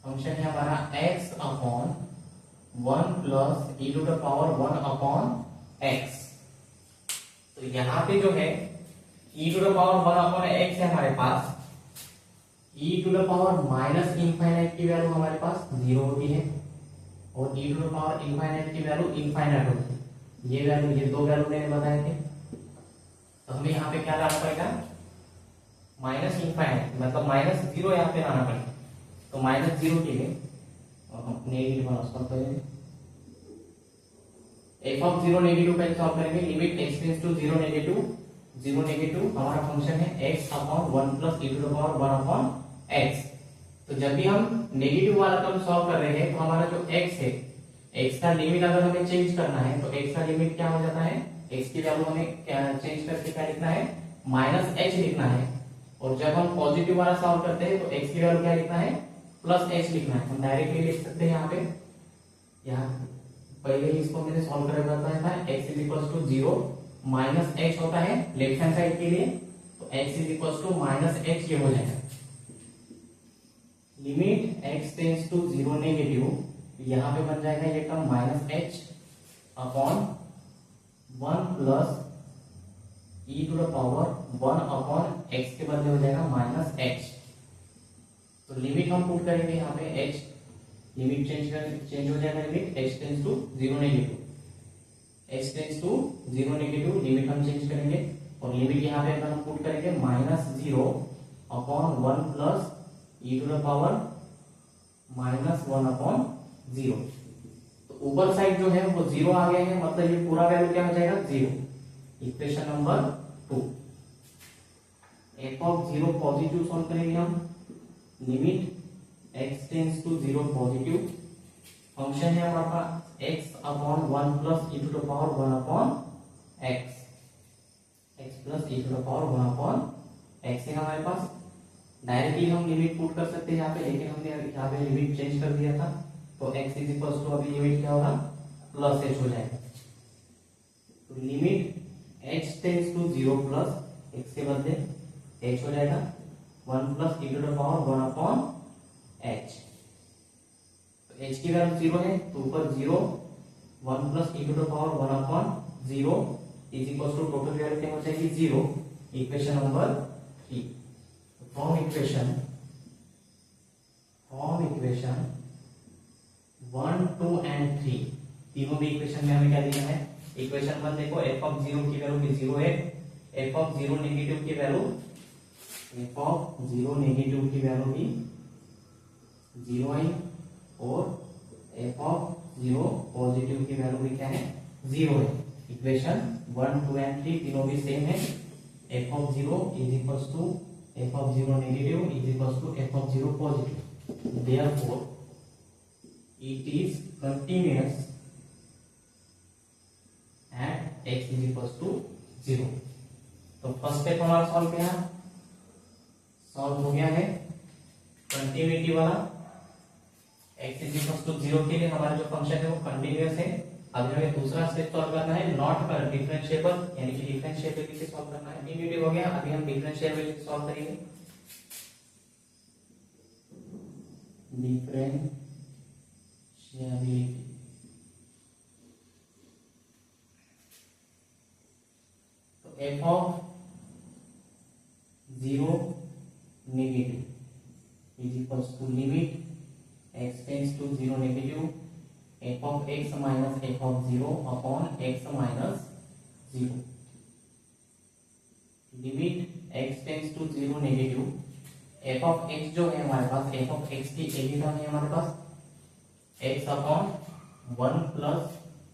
फंक्शन है हमारा x upon 1 plus e to the power 1 upon x। तो यहाँ पे जो है e to the power 1 upon x है हमारे पास, e to the power minus infinite की वैल्यू हमारे पास 0 होती है, और e to the power infinite की वैल्यू इनफाइनाइट होती है। ये वैल्यू, ये दो वैल्यू मैंने बताए थे, तो हमें यहाँ पे क्या लाना पड़ेगा, माइनस इनफाइनाइट, मतलब माइनस 0 यहाँ पे लाना पड़ेगा। तो माइनस 0 के लिए नेगेटिव वाला सॉल्व करेंगे, एफ ऑफ 0 नेगेटिव पहले सॉल्व करेंगे, limit x tends to 0 negative हमारा फंक्शन है x upon 1 plus e to the power 1 upon x। तो जब भी हम नेगेटिव वाला टर्म सॉल्व कर रहे हैं तो हमारा जो x है, x का लिमिट अगर हमें चेंज करना है तो x का लिमिट क्या हो जाता है, x की वैल्यू हमें चेंज करके क्या लिखना है, माइनस h लिखना है, और जब हम पॉजिटिव वाला सॉल्व करते हैं तो x की वैल्यू क्या लिखना है, प्लस h लिखना है। हम डायरेक्टली लिख सकते हैं यहाँ पे, यहाँ पहले ही इसको मैंने सॉल्व कर बताया था, x is equal to 0 minus h होता है लेफ्ट हैंड साइड के लिए, तो x is equal to minus h ये हो जाएगा। Limit x tends to 0 negative, यहाँ पे बन जाएगा ये term minus h upon 1 plus e to the power 1 upon x के बदले हो जाएगा माइनस h। तो लिमिट हम पुट करेंगे यहाँ पे h, लिमिट चेंज हो जाएगा, limit h tends to 0 negative, h tends to 0 negative limit हम चेंज करेंगे, और लिमिट यहाँ पे अगर हम पुट करेंगे minus 0 upon 1 plus e to the power minus 1 upon 0। तो ऊपर साइड जो है वो 0 आ गया है, मतलब ये पूरा वैल्यू क्या हो जाएगा, 0। Equation number 2, f of 0 positive solve करेंगे हम, limit x tends to 0 positive function है हमारे पास x upon 1 plus e to the power 1 upon x, x plus e to the power 1 upon x है हमारे पास। डायरेक्टली हम लिमिट पुट कर सकते हैं यहाँ पे, लेकिन हमने यहाँ पे लिमिट चेंज कर दिया था, तो x इज इक्वल टू अभी लिमिट क्या होगा, प्लस h हो जाएगा। तो limit h tends to 0 plus x के बदले h हो जाएगा 1 plus e to the power 1 upon h। तो h की वैल्यू 0 है, तो ऊपर 0 1 plus e to the power 1 upon 0 is equal to total value क्या हो जाएगी 0। Equation number 3। From equation 1, 2 and 3, तीनों भी इक्वेशन में हमें क्या दिया है, इक्वेशन 1 देखो f ऑफ 0 की वैल्यू भी 0 है, f ऑफ 0 नेगेटिव की वैल्यू भी 0 है, और f ऑफ 0 पॉजिटिव की वैल्यू भी क्या है 0 है। इक्वेशन 1, 2 एंड 3 तीनों भी सेम है। f of 0 is equals to f of 0 negative is equals to f of 0 positive, therefore it is continuous at x is equals to 0। तो फर्स्ट स्टेप हमारा सॉल्व किया, सॉल्व हो गया है कंटिन्यूटी वाला। x is equals to 0 के लिए हमारा जो फंक्शन है वो कंटिन्यूअस है। अभी हमें दूसरा स्टेप सॉल्व करना है, नॉट डिफरेंशिएबल, यानी कि डिफरेंशिएबिलिटी से सॉल्व करना है। कंटिन्यूटी हो गया, अभी हम डिफरेंशिएबिलिटी सॉल्व करेंगे। डिफरेंशिएबिलिटी तो f of 0 negative is equals to limit x tends to 0 negative f of x minus f of 0 upon x minus 0। Limit x tends to 0 negative f of x जो है हमारे पास, f of x की एक ही term है हमारे पास x upon 1 plus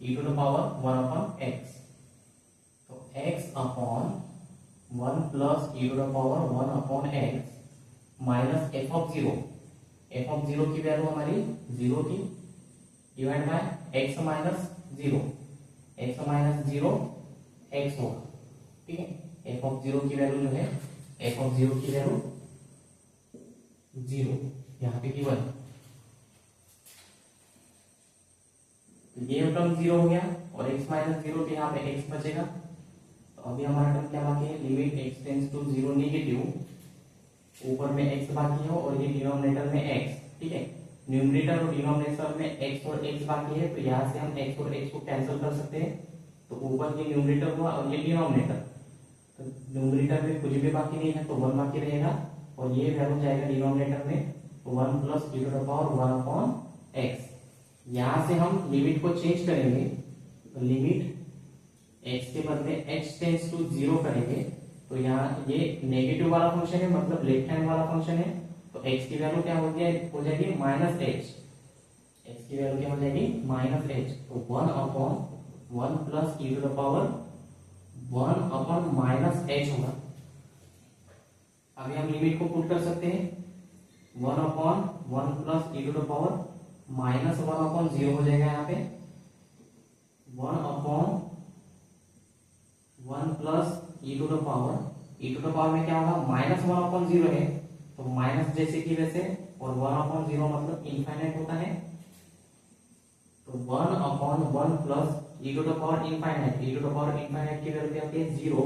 e to the power 1 upon x। तो x upon 1 plus e to the power 1 upon x minus f of 0, f of 0 की वैल्यू हमारी 0 थी, divide by x minus 0, x minus 0 x होगा, ठीक है। f of 0 की value जो है, f ऑफ 0 की वैल्यू 0, यहाँ पे की 1, तो ये टर्म 0 हो गया, और x माइनस 0 पे यहाँ पे x बचेगा। तो अभी हमारा टर्म क्या बाकी है, limit x tends to 0 negative, ऊपर में x बाकी है और ये डिनोमिनेटर में x, ठीक है। न्यूमरेटर और डिनोमिनेटर में x और x बाकी है, तो यहाँ से हम x और x को कैंसिल कर सकते हैं। तो ऊपर ये न्यूमरेटर हुआ और ये डिनोमिनेटर, तो न्यूमरेटर में कुछ भी बाकी नहीं है, तो 1 बाकी रहेगा, और ये वैल्यू जाएगा डिनोमिनेटर में, तो 1 plus e to the power 1 upon x। यहाँ से हम लिमिट को चेंज करेंगे, तो लिमिट x के बदले h टेंड्स टू 0 करेंगे, तो यहाँ ये नेगेटिव वाला फंक्शन है, मतलब लेफ्ट हैंड वाला फंक्शन है, तो x की वैल्यू क्या हो जाएगी माइनस h, x की वैल्यू क्या हो जाएगी माइनस h। तो 1 upon 1 plus e to the power 1 upon minus h होगा। अभी हम लिमिट को पुट कर सकते हैं, 1 upon 1 plus e to the power minus 1 upon 0 हो जाएगा यहाँ पे, 1 upon 1 plus e to the power में क्या होगा, माइनस 1 अपॉन 0 है, तो माइनस जैसे की वैसे, और 1 अपॉन 0 मतलब इनफाइनाइट होता है, तो 1 upon 1 plus e to the power infinite, e to the power infinite की वैल्यू क्या होती है 0,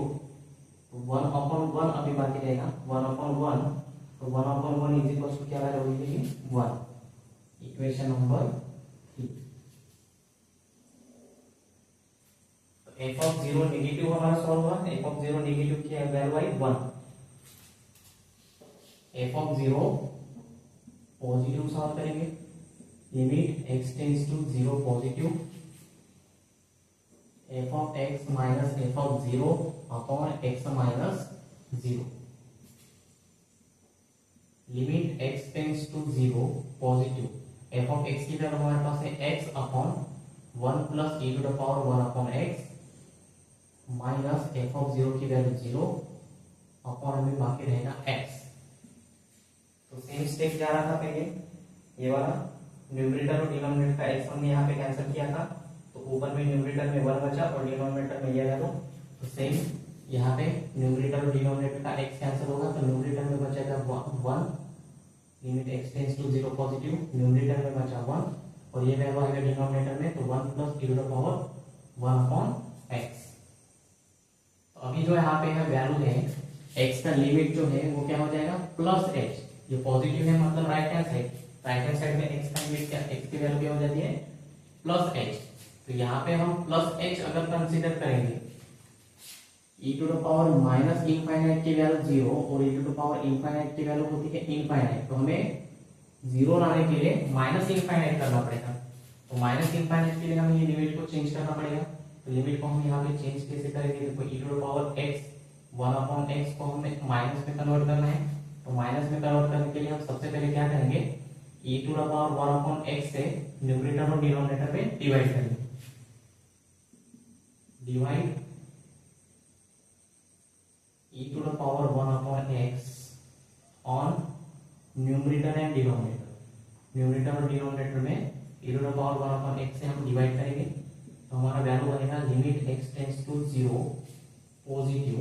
तो 1 अपॉन 1 अभी बाकी रहेगा, 1 अपॉन 1, तो 1 अपॉन 1 इज इक्वल टू क्या वैल्यू होगी 1। Equation number 3। f of 0 negative हमारा सॉल्व हुआ, f ऑफ 0 नेगेटिव की वैल्यू आई 1, f ऑफ 0 पॉजिटिव सॉल्व करेंगे, limit x tends to 0 positive, f of x minus f of 0 upon x minus 0, limit x tends to 0 positive, f of x की value हमारे पास है x upon 1 plus e to the power 1 upon x minus f of 0 की value 0 upon में बाकी रहेगा x। तो same step जा रहा था पहले ये वाला, न्यूमरेटर और डिनोमिनेटर का x हमने यहाँ पे कैंसिल किया था, तो ऊपर में न्यूमरेटर में 1 बचा और डिनोमिनेटर में ये वैल्यू। तो सेम यहाँ पे न्यूमरेटर और डिनोमिनेटर का x कैंसिल होगा, तो न्यूमरेटर में बचेगा 1, limit x tends to 0 positive, numerator में बचा 1 और ये वैल्यू आएगा डिनोमिनेटर में, तो 1 plus e to the power 1 upon x। तो अभी जो यहाँ पे है वैल्यू है x का लिमिट जो है वो क्या हो जाएगा प्लस h, ये पॉजिटिव है मतलब राइट हैंड साइड में x का लिमिट क्या, x की वैल्यू क्या हो जाती है प्लस h। तो यहाँ पे हम प्लस h अगर कंसीडर करेंगे, e to the power minus infinite की वैल्यू 0 और e to the power infinite की वैल्यू होती है इनफाइनाइट, तो हमें 0 लाने के लिए माइनस इनफाइनाइट करना पड़ेगा। तो माइनस इनफाइनाइट के लिए हमें ये लिमिट को चेंज करना पड़ेगा। तो लिमिट को हम यहाँ पे चेंज कैसे करेंगे, देखो e to the power x 1 upon x को हमें माइनस में कन्वर्ट करना है, तो माइनस में कन्वर्ट करने के लिए हम सबसे पहले क्या करेंगे, e to the power 1 upon x से न्यूमरेटर और डिनोमिनेटर में डिवाइड करेंगे, divide e to the power 1 upon x on numerator and denominator. Numerator और डिनोमिनेटर में e to the power 1 upon x से हम डिवाइड करेंगे, तो हमारा वैल्यू बनेगा limit x tends to 0 positive,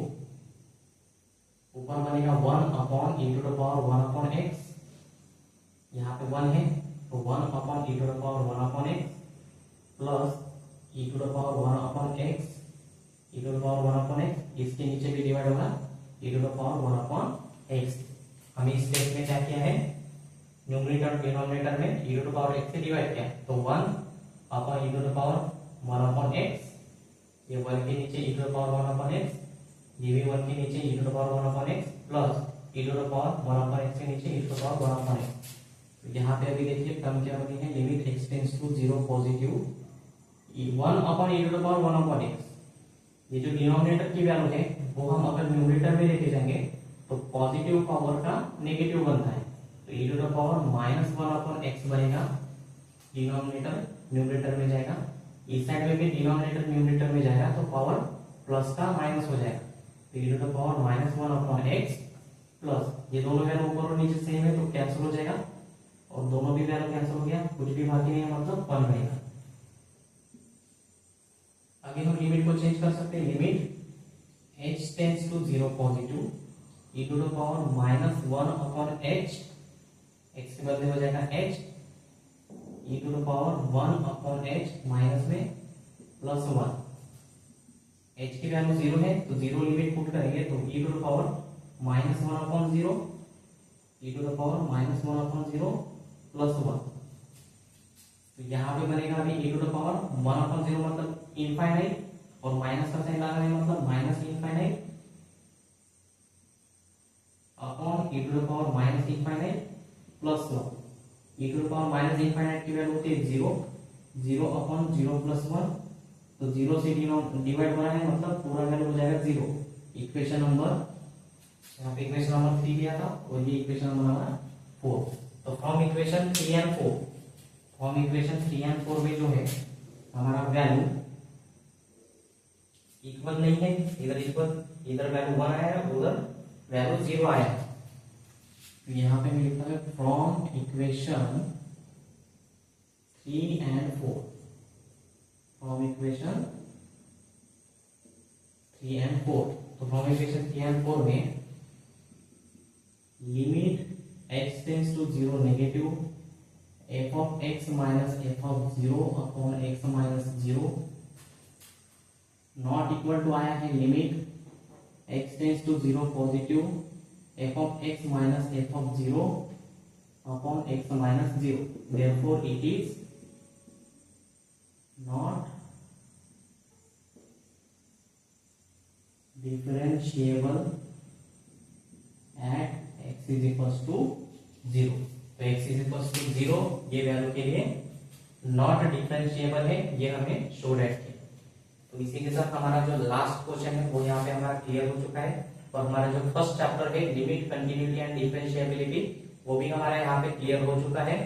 ऊपर बनेगा 1 upon e to the power 1 upon x, यहाँ पे 1 है तो 1 upon e to the power 1 upon x plus e to the power 1 upon x, e to the power 1 upon x, इसके नीचे भी divide होगा e to the power 1 upon x। हमें इस स्टेप में क्या किया है, न्यूमरेटर और डिनोमिनेटर में e to the power x से डिवाइड किया, तो 1 upon e to the power 1 upon x, ये 1 के नीचे e to the power 1 upon x, ये भी 1 के नीचे e to the power 1 upon x plus e to the power 1 upon x के नीचे e to the power 1 upon x। तो यहाँ पे अभी देखिए टर्म क्या बनी है, limit x tends to 0 positive 1 upon e to the power 1 upon x। ये जो डिनोमिनेटर की वैल्यू है वो हम अगर न्यूमरेटर में लेके जाएंगे तो पॉजिटिव पावर का नेगेटिव बनता है, तो e to the power minus 1 upon x बनेगा, डिनोमिनेटर न्यूमरेटर में जाएगा, इस साइड में भी डिनोमिनेटर न्यूमरेटर में जाएगा तो पावर प्लस का माइनस हो जाएगा, तो e to the power minus 1 upon x plus ये दोनों वैल्यू ऊपर और नीचे सेम है तो कैंसिल हो जाएगा और दोनों भी वैल्यू कैंसिल हो गया, कुछ भी बाकी नहीं है मतलब 1 बनेगा। आगे हम लिमिट को चेंज कर सकते हैं, limit h tends to 0 positive e to the power minus 1 upon h, x के बदले हो जाएगा h, e to the power 1 upon h minus में प्लस 1, h की वैल्यू 0 है तो 0 लिमिट पुट करेंगे तो e to the power minus 1 upon 0, e to the power minus 1 upon 0 plus 1। तो यहाँ पे बनेगा अभी e to the power 1 upon 0 मतलब इनफाइनाइट और माइनस का साइन लगाना है मतलब minus infinite upon e to the power minus infinite plus 1। e to the power minus infinite की वैल्यू होती है 0 अपॉन 0 प्लस 1, तो 0 से डिवाइड हो रहा है मतलब पूरा वैल्यू हो जाएगा 0। इक्वेशन नंबर यहाँ पे इक्वेशन नंबर 3 दिया था और ये इक्वेशन नंबर हमारा 4। तो from equation 3 and 4, from equation 3 and 4 में जो है हमारा वैल्यू इक्वल नहीं है, इधर इक्वल, इधर वैल्यू 1 आया है उधर वैल्यू 0 आया है, तो यहाँ पे मैं लिखता है from equation 3 and 4, from equation 3 and 4। तो फ्रॉम इक्वेशन 3 एंड 4 में limit x tends to 0 negative f of x minus f of 0 upon x minus 0 not equal to आया है limit x tends to 0 positive f of x minus f of 0 upon x minus 0, therefore it is not differentiable at x is equals to 0। तो x is equals to 0 ये value के लिए not differentiable है, ये हमें show that किया। तो इसी के साथ हमारा जो लास्ट क्वेश्चन है वो यहाँ पे हमारा क्लियर हो चुका है और हमारा जो फर्स्ट चैप्टर है लिमिट कंटिन्यूटी एंड डिफरेंशिएबिलिटी वो भी हमारा यहाँ पे क्लियर हो चुका है।